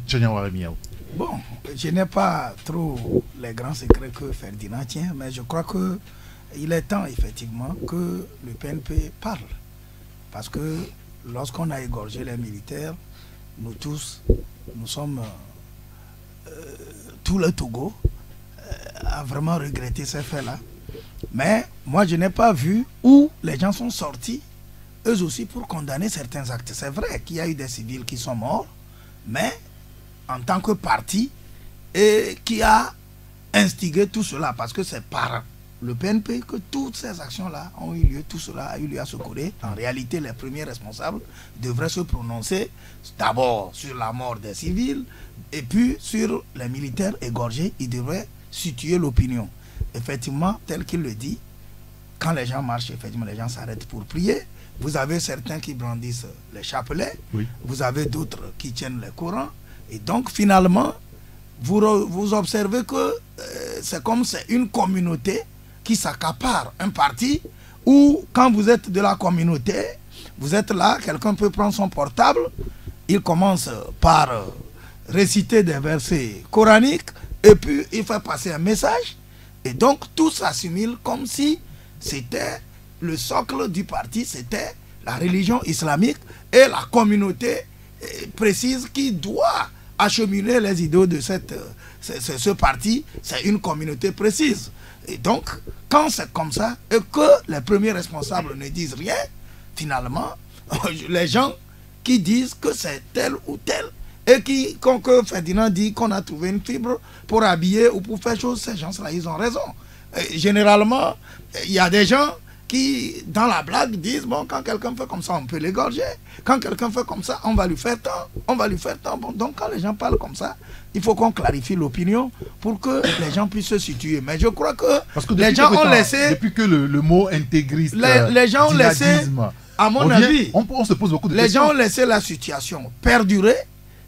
S4: bon, je n'ai pas trop les grands secrets que Ferdinand tient, mais je crois qu'il est temps effectivement que le PNP parle. Parce que lorsqu'on a égorgé les militaires, nous tous, nous sommes... tout le Togo a vraiment regretté ces faits-là. Mais moi, je n'ai pas vu où les gens sont sortis, eux aussi, pour condamner certains actes. C'est vrai qu'il y a eu des civils qui sont morts, mais en tant que parti, et qui a instigé tout cela, parce que c'est par le PNP que toutes ces actions-là ont eu lieu, tout cela a eu lieu à Sokoré. En réalité, les premiers responsables devraient se prononcer d'abord sur la mort des civils, et puis sur les militaires égorgés, ils devraient situer l'opinion. Effectivement, tel qu'il le dit, quand les gens marchent, effectivement, les gens s'arrêtent pour prier. Vous avez certains qui brandissent les chapelets, vous avez d'autres qui tiennent les Corans, et donc finalement, vous observez que c'est comme c'est une communauté qui s'accapare un parti, où quand vous êtes de la communauté, vous êtes là, quelqu'un peut prendre son portable, il commence par réciter des versets coraniques, et puis il fait passer un message, et donc tout s'assimile comme si c'était le socle du parti, c'était la religion islamique et la communauté précise qui doit acheminer les idéaux de ce parti, c'est une communauté précise. Et donc, quand c'est comme ça, et que les premiers responsables ne disent rien, finalement, les gens qui disent que c'est tel ou tel, et quand Ferdinand dit qu'on a trouvé une fibre pour habiller ou pour faire chose, ces gens-là, ils ont raison. Et généralement, il y a des gens qui, dans la blague, disent, bon, quand quelqu'un fait comme ça, on peut l'égorger. Quand quelqu'un fait comme ça, on va lui faire tant. On va lui faire tant. Bon, donc, quand les gens parlent comme ça, il faut qu'on clarifie l'opinion pour que les gens puissent se situer. Mais je crois que, les gens ont laissé...
S3: Depuis que le mot intégriste...
S4: Les gens ont laissé, à mon avis,
S3: on se pose beaucoup de questions.
S4: Les gens ont laissé la situation perdurer.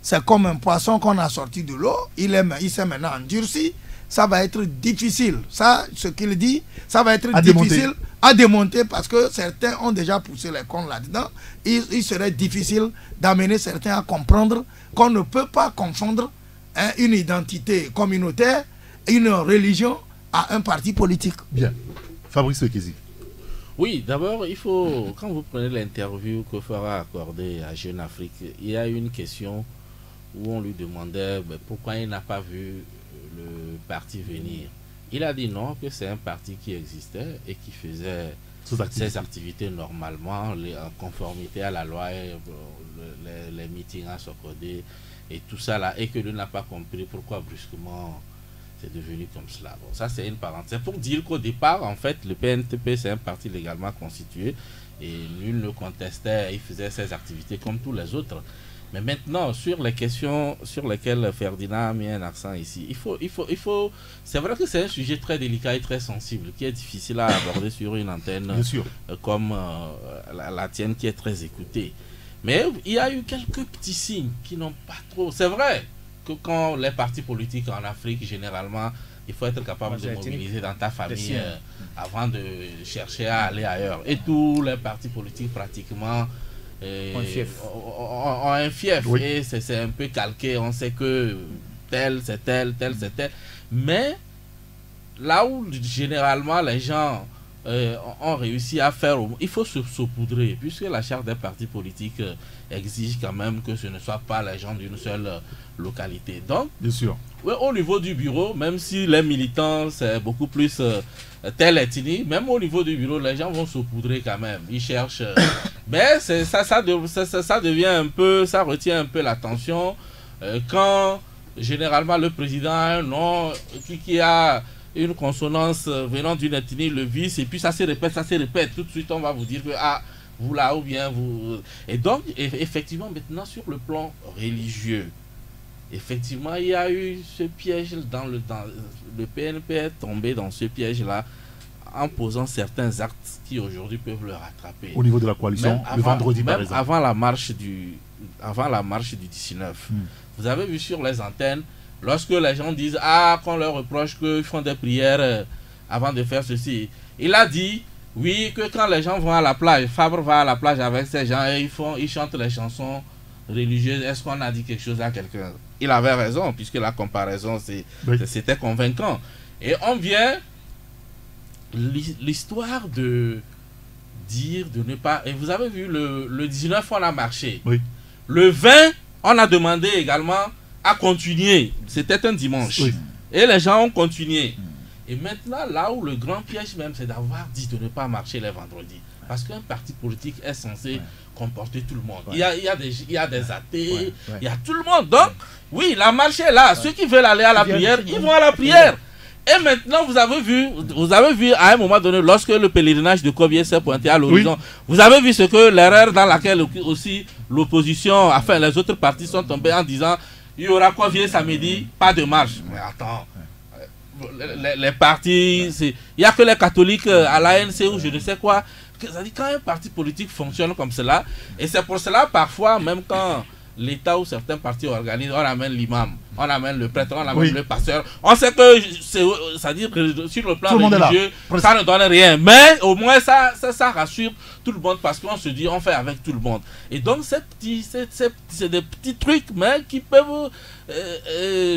S4: C'est comme un poisson qu'on a sorti de l'eau. Il s'est maintenant endurci. Ça va être difficile. Ça, ce qu'il dit, ça va être difficile à démonter parce que certains ont déjà poussé les cons là-dedans. Il serait difficile d'amener certains à comprendre qu'on ne peut pas confondre une identité communautaire, une religion à un parti politique.
S3: Bien. Fabrice Ekezi.
S7: Oui, d'abord, il faut, quand vous prenez l'interview que Farah a accordée à Jeune Afrique, il y a une question où on lui demandait pourquoi il n'a pas vu le parti venir. Il a dit non, que c'est un parti qui existait et qui faisait ses activités normalement, en conformité à la loi, les meetings à Sokodé et tout ça là, et que lui n'a pas compris pourquoi brusquement c'est devenu comme cela. Bon, ça c'est une parenthèse. Pour dire qu'au départ, en fait, le PNTP c'est un parti légalement constitué et nul ne contestait, il faisait ses activités comme tous les autres. Mais maintenant, sur les questions sur lesquelles Ferdinand a mis un accent ici, il faut c'est vrai que c'est un sujet très délicat et très sensible, qui est difficile à aborder sur une antenne comme la tienne, qui est très écoutée. Mais il y a eu quelques petits signes qui n'ont pas trop... C'est vrai que quand les partis politiques en Afrique, généralement, il faut être capable de mobiliser dans ta famille avant de chercher à aller ailleurs. Et tous les partis politiques, pratiquement... ont un fief, oui. Et c'est un peu calqué, on sait que tel c'est tel, tel c'est tel, mais là où généralement les gens ont réussi à faire. Il faut se saupoudrer, puisque la charte des partis politiques exige quand même que ce ne soit pas les gens d'une seule localité. Donc,
S3: bien sûr.
S7: Ouais, au niveau du bureau, même si les militants c'est beaucoup plus telle ethnie, même au niveau du bureau, les gens vont saupoudrer quand même. Ils cherchent. Mais ça devient un peu, ça retient un peu l'attention quand généralement le président a un nom qui a une consonance venant d'une ethnie, le vice, et puis ça se répète, tout de suite on va vous dire que vous là ou bien vous... Et donc, effectivement, maintenant sur le plan religieux, effectivement, il y a eu ce piège le PNP est tombé dans ce piège-là en posant certains actes qui aujourd'hui peuvent le rattraper.
S3: Au niveau de la coalition, le vendredi par exemple. Avant la marche
S7: du 19, vous avez vu sur les antennes, lorsque les gens disent qu'on leur reproche qu'ils font des prières avant de faire ceci, il a dit oui que quand les gens vont à la plage, Fabre va à la plage avec ces gens et ils chantent les chansons religieuses. Est-ce qu'on a dit quelque chose à quelqu'un? Il avait raison, puisque la comparaison c'était convaincant. Et on vient l'histoire de dire de ne pas... Et vous avez vu, le 19 on a marché.
S3: Oui.
S7: Le 20 on a demandé également à continuer. C'était un dimanche. Oui. Et les gens ont continué. Et maintenant, là où le grand piège même, c'est d'avoir dit de ne pas marcher les vendredis. Parce qu'un parti politique est censé comporter tout le monde. Il y a des athées, il y a tout le monde. Donc, oui, la marche est là. Ceux qui veulent aller à la prière, ils vont à la prière. Et maintenant, vous avez vu à un moment donné, lorsque le pèlerinage de Covier s'est pointé à l'horizon, vous avez vu ce que l'erreur dans laquelle aussi l'opposition, enfin les autres partis sont tombés en disant il y aura Covier samedi, pas de marche. Mais attends, les partis, il n'y a que les catholiques à l'ANC ou je ne sais quoi. C'est-à-dire quand un parti politique fonctionne comme cela, et c'est pour cela parfois, même quand l'État ou certains partis organisent, on amène l'imam, on amène le prêtre, on amène le pasteur. On sait que, c'est-à-dire que sur le plan religieux, ça ne donne rien. Mais au moins, ça rassure tout le monde parce qu'on se dit, on fait avec tout le monde. Et donc, c'est des petits trucs mais qui peuvent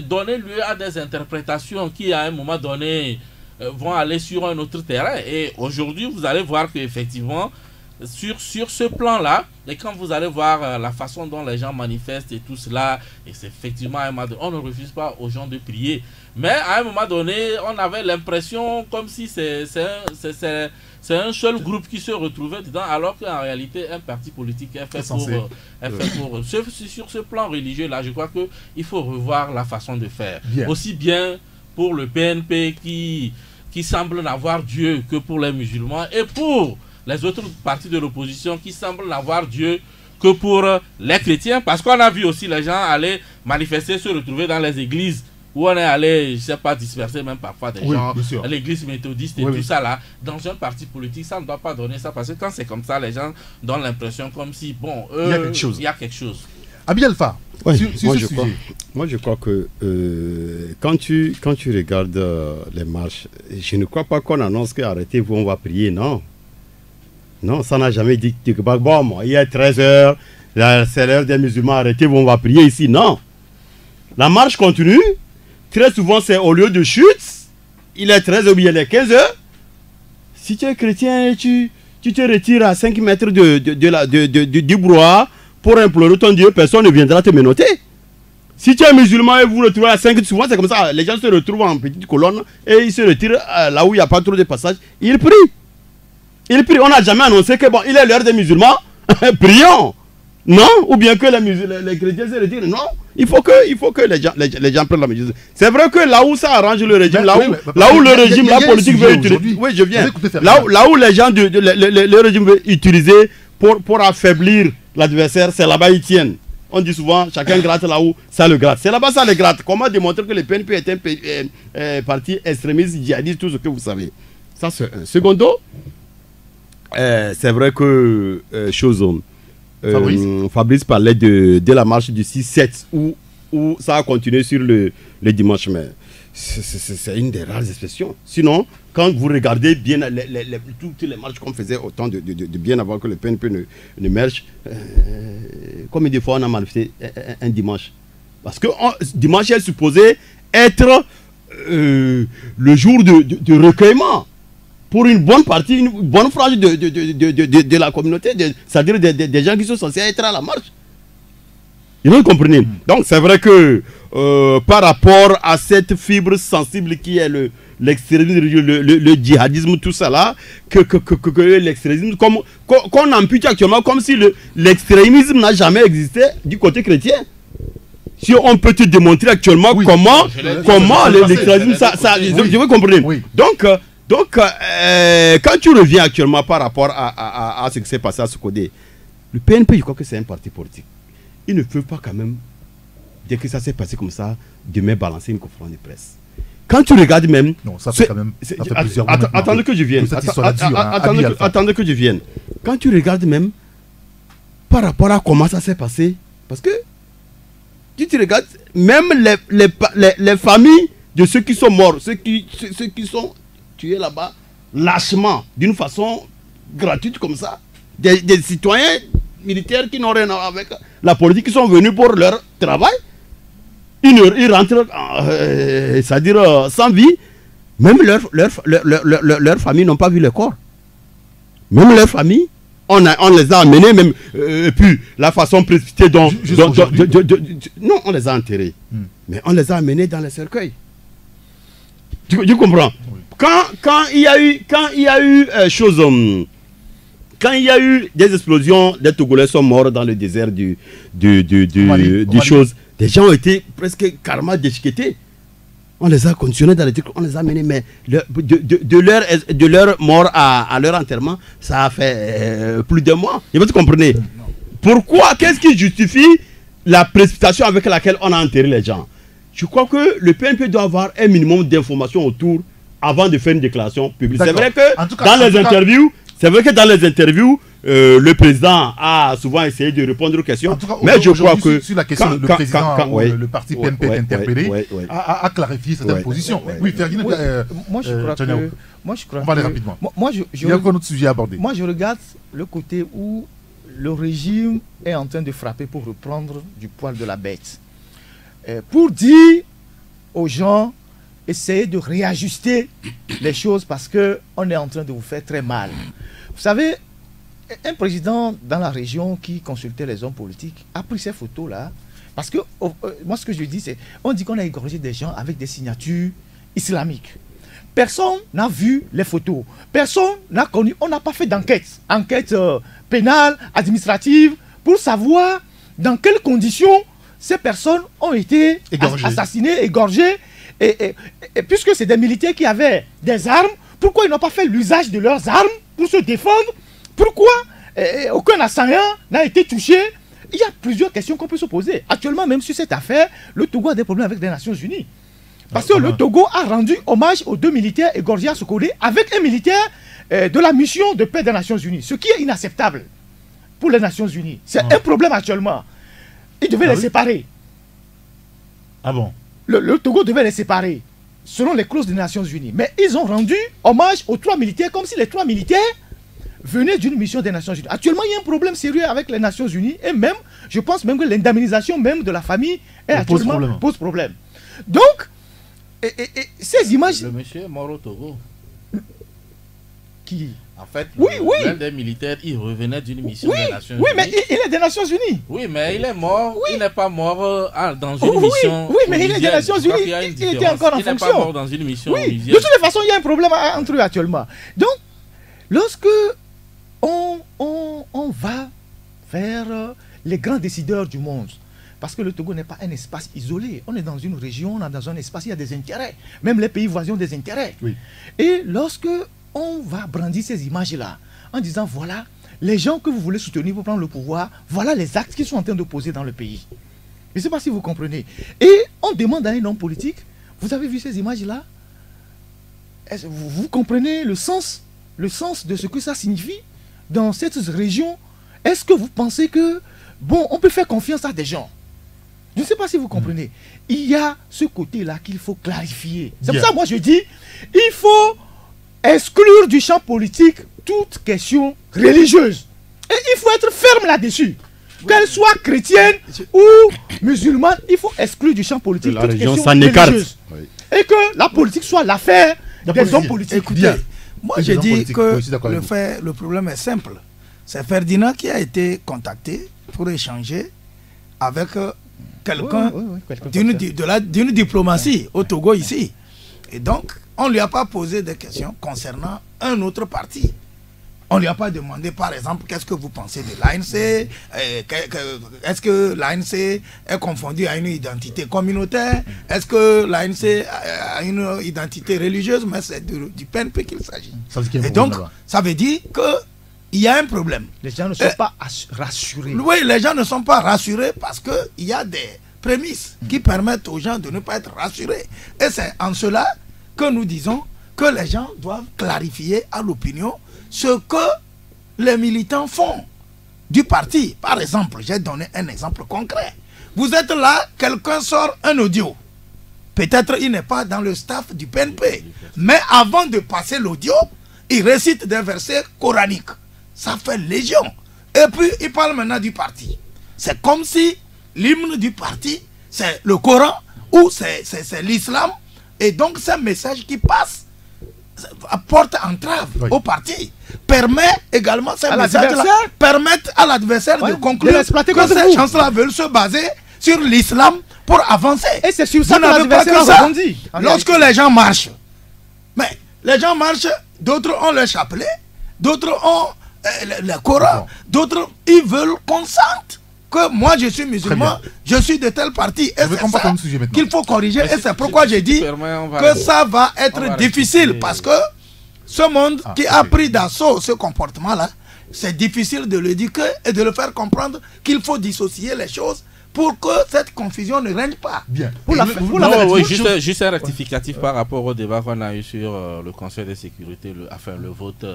S7: donner lieu à des interprétations qui, à un moment donné, vont aller sur un autre terrain. Et aujourd'hui, vous allez voir qu'effectivement, sur ce plan-là, et quand vous allez voir la façon dont les gens manifestent et tout cela, et c'est effectivement, on ne refuse pas aux gens de prier. Mais à un moment donné, on avait l'impression comme si c'est un seul groupe qui se retrouvait dedans, alors qu'en réalité, un parti politique est fait pour... Sur ce plan religieux-là, je crois qu'il faut revoir la façon de faire. Aussi bien pour le PNP qui semble n'avoir Dieu que pour les musulmans, et pour les autres partis de l'opposition qui semblent n'avoir Dieu que pour les chrétiens, parce qu'on a vu aussi les gens aller manifester, se retrouver dans les églises où on est allé, je ne sais pas, disperser même parfois des gens, l'église méthodiste et tout ça là. Dans un parti politique, ça ne doit pas donner ça, parce que quand c'est comme ça, les gens donnent l'impression comme si, bon, il y a quelque chose.
S3: Abi Alpha,
S5: moi je crois que quand tu regardes les marches, je ne crois pas qu'on annonce qu'arrêtez-vous, on va prier, non. Non, ça n'a jamais dit que bon, il est 13h, c'est l'heure des musulmans, arrêtez-vous, on va prier ici, non. La marche continue, très souvent c'est au lieu de chute, il est 13h ou il est 15h. Si tu es chrétien, tu te retires à 5 mètres du brouhaha pour implorer ton Dieu, personne ne viendra te menotter. Si tu es musulman et vous vous retrouvez à 5, souvent c'est comme ça, les gens se retrouvent en petite colonne et ils se retirent là où il n'y a pas trop de passage, ils prient. Ils prient. On n'a jamais annoncé que bon, il est l'heure des musulmans, prions. Non, ou bien que les chrétiens se retirent. Non, il faut que les gens prennent la mesure. C'est vrai que là où ça arrange le régime, là où le régime, la politique veut utiliser. Oui, je viens. Là où les gens, le régime veut utiliser pour affaiblir l'adversaire, c'est là-bas ils tiennent. On dit souvent, chacun gratte là où ça le gratte. C'est là-bas ça le gratte. Comment démontrer que le PNP est un parti extrémiste, djihadiste, tout ce que vous savez. Ça c'est un. Secondo, c'est vrai que Fabrice parlait de la marche du 6-7 où ça a continué sur le dimanche, mais c'est une des rares expressions. Sinon, quand vous regardez bien toutes les marches qu'on faisait au temps de bien avant que le PNP ne merge, combien de fois on a manifesté un dimanche? Parce que dimanche est supposé être le jour de recueillement. pour une bonne partie, une bonne frange de la communauté, c'est-à-dire des gens qui sont censés être à la marche. Vous comprenez? Donc c'est vrai que par rapport à cette fibre sensible qui est l'extrémisme, le djihadisme, tout ça là, que l'extrémisme, qu'on ampute actuellement comme si l'extrémisme n'a jamais existé du côté chrétien. Si on peut te démontrer actuellement comment l'extrémisme, je veux comprendre. Oui. Donc, quand tu reviens actuellement par rapport à ce qui s'est passé à ce côté, le PNP, je crois que c'est un parti politique. Ils ne peuvent pas quand même, dès que ça s'est passé comme ça, demain balancer une conférence de presse. Quand tu regardes même...
S3: Non, ça fait quand même...
S5: Attendez que je vienne. Attendez que je vienne. Quand tu regardes même, par rapport à comment ça s'est passé, parce que, si tu regardes, même les familles de ceux qui sont morts, ceux qui sont tués là-bas, lâchement, d'une façon gratuite comme ça, des citoyens militaires qui n'ont rien à voir avec la politique, qui sont venus pour leur travail, ils rentrent, c'est-à-dire sans vie. Même leur famille n'ont pas vu le corps. Même leur famille, on les a amenés, même, et puis la façon précipitée dont... non, on les a enterrés. Mais on les a amenés dans les cercueils. Tu comprends? Oui. Quand il y a eu quand il y a eu des explosions, des Togolais sont morts dans le désert du chose. Des gens ont été presque carrément déchiquetés. On les a conditionnés dans les trucs, on les a menés, mais de leur mort à leur enterrement, ça a fait plus de mois. Vous comprenez? Pourquoi? Qu'est-ce qui justifie la précipitation avec laquelle on a enterré les gens? Je crois que le PNP doit avoir un minimum d'informations autour avant de faire une déclaration publique. C'est vrai que dans les interviews, le président a souvent essayé de répondre aux questions. Mais je crois que...
S3: Sur la question, le président, le parti PNP est interpellé, a clarifié certaines positions. Oui, Ferdinand.
S6: Moi, je crois
S3: on va aller rapidement.
S6: Il y a encore un autre sujet à aborder. Moi, je regarde le côté où le régime est en train de frapper pour reprendre du poil de la bête. Pour dire aux gens, essayez de réajuster les choses parce qu'on est en train de vous faire très mal. Vous savez, un président dans la région qui consultait les hommes politiques a pris ces photos-là parce que, moi ce que je dis c'est, on dit qu'on a égorgé des gens avec des signatures islamiques. Personne n'a vu les photos. Personne n'a connu, on n'a pas fait enquête pénale, administrative, pour savoir dans quelles conditions ces personnes ont été assassinées, égorgées. Et puisque c'est des militaires qui avaient des armes, pourquoi ils n'ont pas fait l'usage de leurs armes pour se défendre? Pourquoi aucun assaillant n'a été touché? Il y a plusieurs questions qu'on peut se poser. Actuellement, même sur cette affaire, le Togo a des problèmes avec les Nations Unies. Parce que le Togo a rendu hommage aux 2 militaires égorgés à Sokodé avec un militaire de la mission de paix des Nations Unies. Ce qui est inacceptable pour les Nations Unies. C'est un problème actuellement. Ils devaient les séparer.
S3: Ah bon?
S6: Le Togo devait les séparer selon les clauses des Nations Unies. Mais ils ont rendu hommage aux 3 militaires comme si les 3 militaires venaient d'une mission des Nations Unies. Actuellement, il y a un problème sérieux avec les Nations Unies et même, je pense même que l'indemnisation même de la famille pose problème. Donc, ces images...
S7: Le monsieur est mort au Togo.
S6: Qui?
S7: En fait,
S6: oui.
S7: l'un des militaires, il revenait d'une mission des Nations Unies.
S6: Oui, mais il est des Nations Unies.
S7: Oui, mais il est mort. Oui. Il n'est pas mort dans une mission.
S6: Oui, mais il est des Nations Unies. Il était encore en fonction.
S7: Il n'est pas mort dans une mission.
S6: Oui. De toutes les façons, il y a un problème entre eux actuellement. Donc, lorsque on va vers les grands décideurs du monde, parce que le Togo n'est pas un espace isolé. On est dans une région, on est dans un espace, il y a des intérêts. Même les pays voisins ont des intérêts. Oui. Et lorsque on va brandir ces images-là en disant, voilà, les gens que vous voulez soutenir pour prendre le pouvoir, voilà les actes qu'ils sont en train de poser dans le pays. Je ne sais pas si vous comprenez. Et on demande à un homme politique, vous avez vu ces images-là? Vous comprenez le sens de ce que ça signifie dans cette région? Est-ce que vous pensez que, bon, on peut faire confiance à des gens? Je ne sais pas si vous comprenez. Il y a ce côté-là qu'il faut clarifier. C'est pour ça que moi je dis, il faut exclure du champ politique toute question religieuse. Et il faut être ferme là-dessus. Qu'elle soit chrétienne ou musulmane, il faut exclure du champ politique toute question religieuse. Et que la politique soit l'affaire des hommes politiques.
S4: Écoutez, Moi, j'ai dit que le problème est simple. C'est Ferdinand qui a été contacté pour échanger avec quelqu'un d'une diplomatie au Togo ici. Et donc, on ne lui a pas posé des questions concernant un autre parti. On ne lui a pas demandé, par exemple, qu'est-ce que vous pensez de l'ANC? Est-ce que l'ANC est confondu à une identité communautaire? Est-ce que l'ANC a une identité religieuse? Mais c'est du PNP qu'il s'agit. Et donc, ça veut dire qu'il y a un problème.
S6: Les gens ne sont pas rassurés.
S4: Oui, les gens ne sont pas rassurés parce qu'il y a des prémices qui permettent aux gens de ne pas être rassurés. Et c'est en cela que nous disons que les gens doivent clarifier à l'opinion ce que les militants font du parti. Par exemple, j'ai donné un exemple concret. Vous êtes là, quelqu'un sort un audio. Peut-être il n'est pas dans le staff du PNP. Mais avant de passer l'audio, il récite des versets coraniques. Ça fait légion. Et puis, il parle maintenant du parti. C'est comme si l'hymne du parti, c'est le Coran ou c'est l'islam. Et donc, c'est un message qui passe, apporte entrave au parti, permet également, ces messages-là permettent à l'adversaire de conclure que ces gens-là veulent se baser sur l'islam pour avancer.
S6: Et c'est sur ça que l'adversaire rebondit.
S4: Lorsque les gens marchent, mais les gens marchent, d'autres ont le chapelet, d'autres ont le Coran, d'autres, ils veulent qu'on sente que moi je suis musulman, je suis de tel parti. Et c'est ça qu'il faut corriger. Et c'est pourquoi j'ai dit que ça va être difficile. Parce que ce monde qui a pris d'assaut ce comportement-là, c'est difficile de l'éduquer et de le faire comprendre qu'il faut dissocier les choses pour que cette confusion ne règne pas.
S3: Bien.
S7: Juste un rectificatif par rapport au débat qu'on a eu sur le Conseil de sécurité, le vote.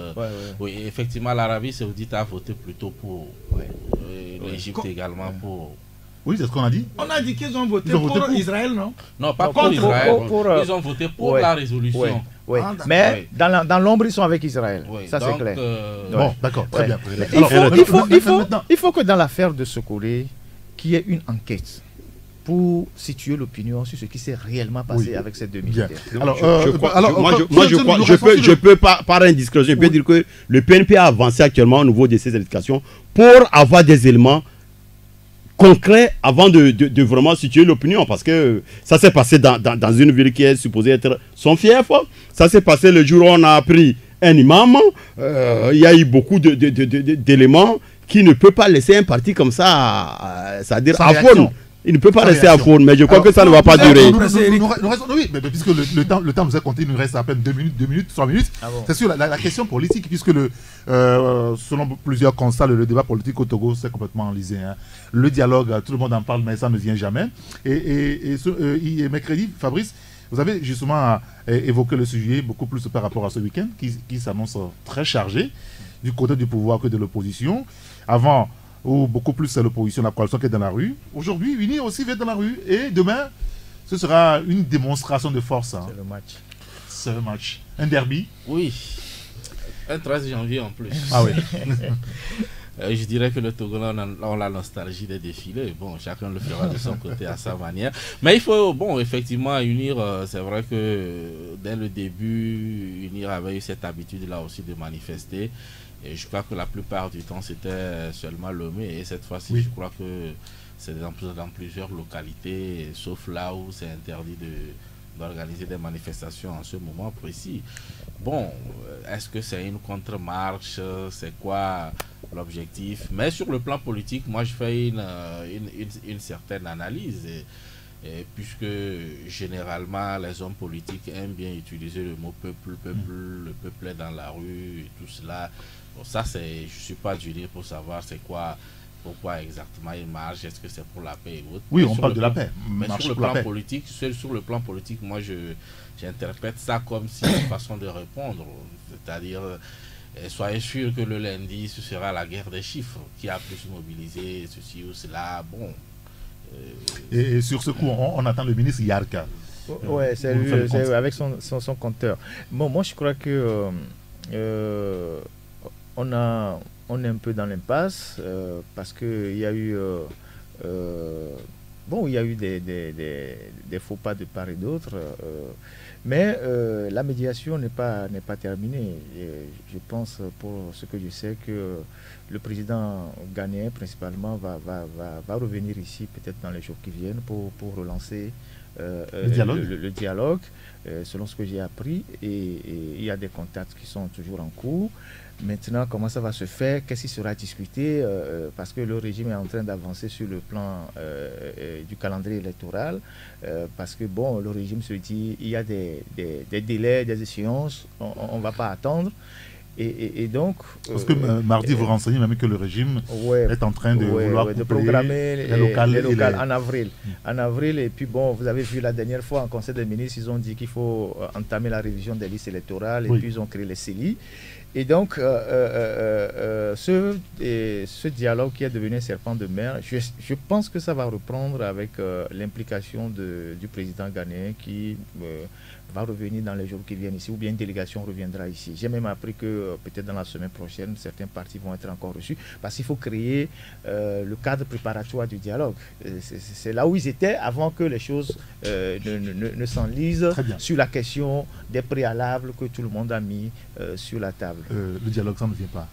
S7: Oui, effectivement, l'Arabie Saoudite a voté plutôt pour. L'Égypte également pour.
S3: Oui, c'est ce qu'on a dit.
S4: On a dit qu'ils ont voté pour Israël, non?
S7: Non, pas pour Israël. Ils ont voté pour la résolution.
S6: Oui. Mais dans l'ombre, ils sont avec Israël. Ça, c'est clair.
S3: Bon, d'accord, très bien.
S6: Il faut que dans l'affaire de Sokolé, qu'il y ait une enquête pour situer l'opinion sur ce qui s'est réellement passé avec ces deux militaires.
S5: Je peux par indiscrétion, je peux dire que le PNP a avancé actuellement au niveau de ses éducations pour avoir des éléments concret avant de vraiment situer l'opinion, parce que ça s'est passé dans une ville qui est supposée être son fief. Ça s'est passé le jour où on a appris un imam. Il y a eu beaucoup d'éléments qui ne peut pas laisser un parti comme ça, c'est-à-dire à faune. Il ne peut pas rester à faune, mais je crois que ça ne va pas durer.
S3: Oui, mais puisque le temps nous a compté, il nous reste à peine 2 minutes, 3 minutes. C'est sur la question politique, puisque selon plusieurs constats, le débat politique au Togo, c'est complètement enlisé. Le dialogue, tout le monde en parle, mais ça ne vient jamais. Et mercredi, Fabrice, vous avez justement évoqué le sujet beaucoup plus par rapport à ce week-end, qui s'annonce très chargé, du côté du pouvoir que de l'opposition. Avant, où beaucoup plus c'est l'opposition, la coalition qui est dans la rue. Aujourd'hui, Uni aussi va être dans la rue. Et demain, ce sera une démonstration de force.
S6: C'est le match.
S3: C'est le match. Un derby.
S7: Oui. Un 13 janvier en plus.
S3: Ah oui.
S7: Je dirais que le Togo, on a la nostalgie des défilés. Bon, chacun le fera de son côté à sa manière. Mais il faut, effectivement, unir. C'est vrai que dès le début, Unir avait eu cette habitude-là aussi de manifester. Et je crois que la plupart du temps, c'était seulement Lomé. Et cette fois-ci, je crois que c'est dans plusieurs localités, sauf là où c'est interdit d'organiser des manifestations en ce moment précis. Bon, est-ce que c'est une contre-marche? C'est quoi l'objectif? Mais sur le plan politique, moi, je fais une certaine analyse. Puisque généralement les hommes politiques aiment bien utiliser le mot peuple, le peuple est dans la rue et tout cela. Bon, ça, je ne suis pas du pour savoir c'est quoi, pourquoi exactement ils marchent, est-ce que c'est pour la paix et autres.
S3: Oui, on parle de la paix.
S7: Mais sur le plan politique, moi j'interprète ça comme si une façon de répondre, c'est-à-dire soyez sûr que le lundi ce sera la guerre des chiffres qui a plus mobilisé ceci ou cela. Bon.
S3: Et sur ce coup, on attend le ministre Yarka.
S6: Oui, c'est lui, avec son compteur. Bon, moi je crois que on est un peu dans l'impasse parce qu'il y a eu bon, il y a eu des faux pas de part et d'autre, mais la médiation n'est pas terminée. Et je pense, pour ce que je sais, que le président ghanéen principalement va revenir ici peut-être dans les jours qui viennent pour relancer le dialogue, selon ce que j'ai appris, et il y a des contacts qui sont toujours en cours. Maintenant, comment ça va se faire, qu'est-ce qui sera discuté, parce que le régime est en train d'avancer sur le plan du calendrier électoral, parce que bon, le régime se dit, il y a des délais, des échéances, on ne va pas attendre. Et donc...
S3: Parce que mardi, vous renseignez même que le régime est en train de vouloir
S6: de programmer les locales en avril.
S3: En
S6: avril, et puis bon, vous avez vu la dernière fois en Conseil des ministres, ils ont dit qu'il faut entamer la révision des listes électorales, et puis ils ont créé les CELI. Et donc, ce dialogue qui est devenu un serpent de mer, je pense que ça va reprendre avec l'implication du président ghanéen qui va revenir dans les jours qui viennent ici, ou bien une délégation reviendra ici. J'ai même appris que peut-être dans la semaine prochaine, certains partis vont être encore reçus, parce qu'il faut créer le cadre préparatoire du dialogue. C'est là où ils étaient avant que les choses ne s'enlisent sur la question des préalables que tout le monde a mis sur la table.
S3: Le dialogue, ça ne vient pas.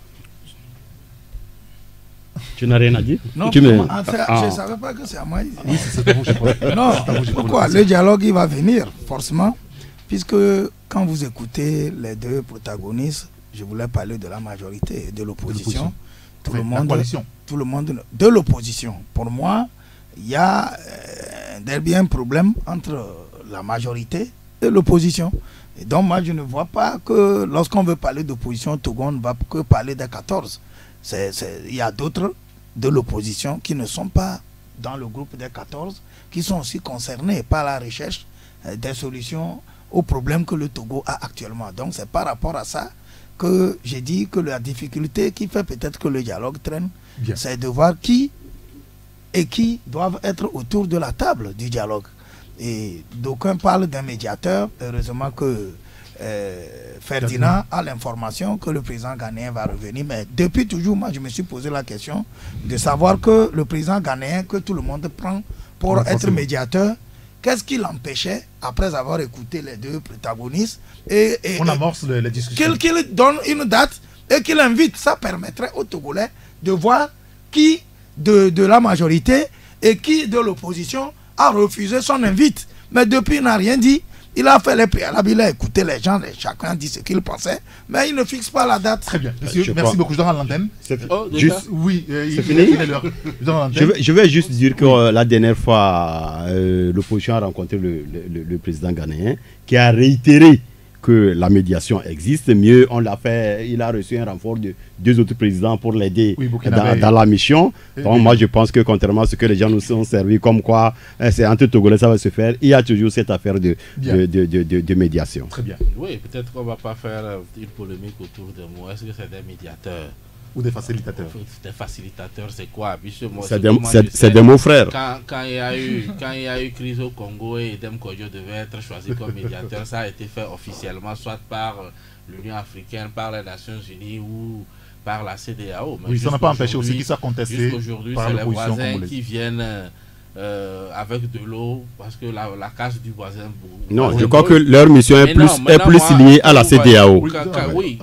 S5: Tu n'as rien à dire?
S4: Non, je ne savais pas que c'est à moi.
S3: Oui, c'est à vous, je crois.
S4: Non, pourquoi? Le dialogue, il va venir, forcément, puisque quand vous écoutez les deux protagonistes, je voulais parler de la majorité et de l'opposition. Tout le monde de l'opposition. Pour moi, il y a bien un problème entre la majorité et l'opposition. Et donc, moi, je ne vois pas que lorsqu'on veut parler d'opposition, Togo ne va que parler des 14. Il y a d'autres de l'opposition qui ne sont pas dans le groupe des 14, qui sont aussi concernés par la recherche des solutions aux problèmes que le Togo a actuellement. Donc, c'est par rapport à ça que j'ai dit que la difficulté qui fait peut-être que le dialogue traîne, c'est de voir qui doivent être autour de la table du dialogue. Et d'aucuns parlent d'un médiateur. Heureusement que Ferdinand a l'information que le président ghanéen va revenir. Mais depuis toujours, moi, je me suis posé la question de savoir que le président ghanéen, que tout le monde prend pour être médiateur, qu'est-ce qui l'empêchait, après avoir écouté les deux protagonistes,
S3: on amorce les discussions,
S4: qu'il donne une date et qu'il invite. Ça permettrait aux Togolais de voir qui de la majorité et qui de l'opposition a refusé son invite. Mais depuis, il n'a rien dit. Il a fait les préalables, il a écouté les gens, chacun dit ce qu'il pensait, mais il ne fixe pas la date.
S3: Très bien, monsieur, merci beaucoup. Je donne à l'antenne.
S5: Oui, c'est fini. Je vais juste dire que la dernière fois, l'opposition a rencontré le président ghanéen, qui a réitéré que la médiation existe. Mieux, on l'a fait, il a reçu un renfort de 2 autres présidents pour l'aider dans la mission. Donc moi je pense que contrairement à ce que les gens nous ont servi comme quoi c'est entre Togolais ça va se faire, il y a toujours cette affaire de médiation.
S3: Très bien.
S7: Oui, peut-être qu'on ne va pas faire une polémique autour de moi. Est-ce que c'est des médiateurs
S3: ou des facilitateurs?
S7: Des facilitateurs, c'est quoi?
S5: C'est des mots frères.
S7: Quand il y a eu crise au Congo et Edem Kodjo devait être choisi comme médiateur, ça a été fait officiellement, soit par l'Union africaine, par les Nations Unies ou par la CEDEAO.
S3: Oui, ça n'a pas empêché aussi qu'ils soient contestés par
S7: c'est les
S3: l'opposition
S7: voisins
S3: congolaise
S7: qui viennent avec de l'eau, parce que la case du voisin...
S5: Non, je crois que leur mission est plus liée à la CEDEAO.
S7: Oui,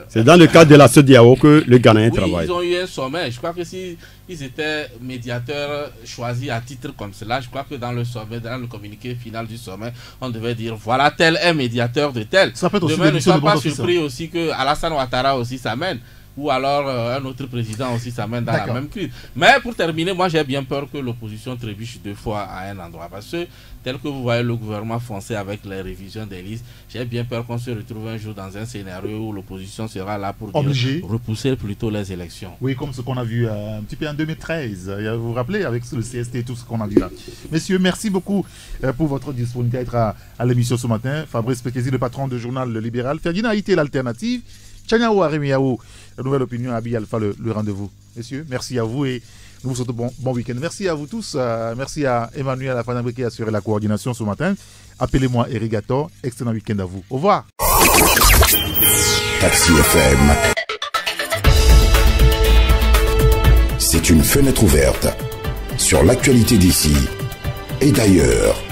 S5: c'est dans le cadre de la CEDEAO que le Ghanéen travaille.
S7: Ils ont eu un sommet. Je crois que s'ils étaient médiateurs choisis à titre comme cela, je crois que dans le sommet, dans le communiqué final du sommet, on devait dire voilà, tel est médiateur de tel. Demain, ne sois pas surpris aussi que Alassane Ouattara aussi s'amène. Ou alors un autre président aussi s'amène dans la même crise. Mais pour terminer, moi j'ai bien peur que l'opposition trébuche 2 fois à un endroit. Parce que tel que vous voyez le gouvernement français avec les révisions des listes, j'ai bien peur qu'on se retrouve un jour dans un scénario où l'opposition sera là pour repousser plutôt les élections.
S3: Oui, comme ce qu'on a vu un petit peu en 2013. Vous vous rappelez avec le CST et tout ce qu'on a vu là. Messieurs, merci beaucoup pour votre disponibilité à être à l'émission ce matin. Fabrice Pekezi, le patron du journal Le Libéral. Ferdinand Haïté, l'alternative. Tchaniaou Aremiaou, la nouvelle opinion, Abi Alpha, le rendez-vous. Messieurs, merci à vous et nous vous souhaitons bon week-end. Merci à vous tous. Merci à Emmanuel Afanabri qui a assuré la coordination ce matin. Appelez-moi Erigator. Excellent week-end à vous. Au revoir.
S1: Taxi FM. C'est une fenêtre ouverte
S8: sur l'actualité d'ici et d'ailleurs.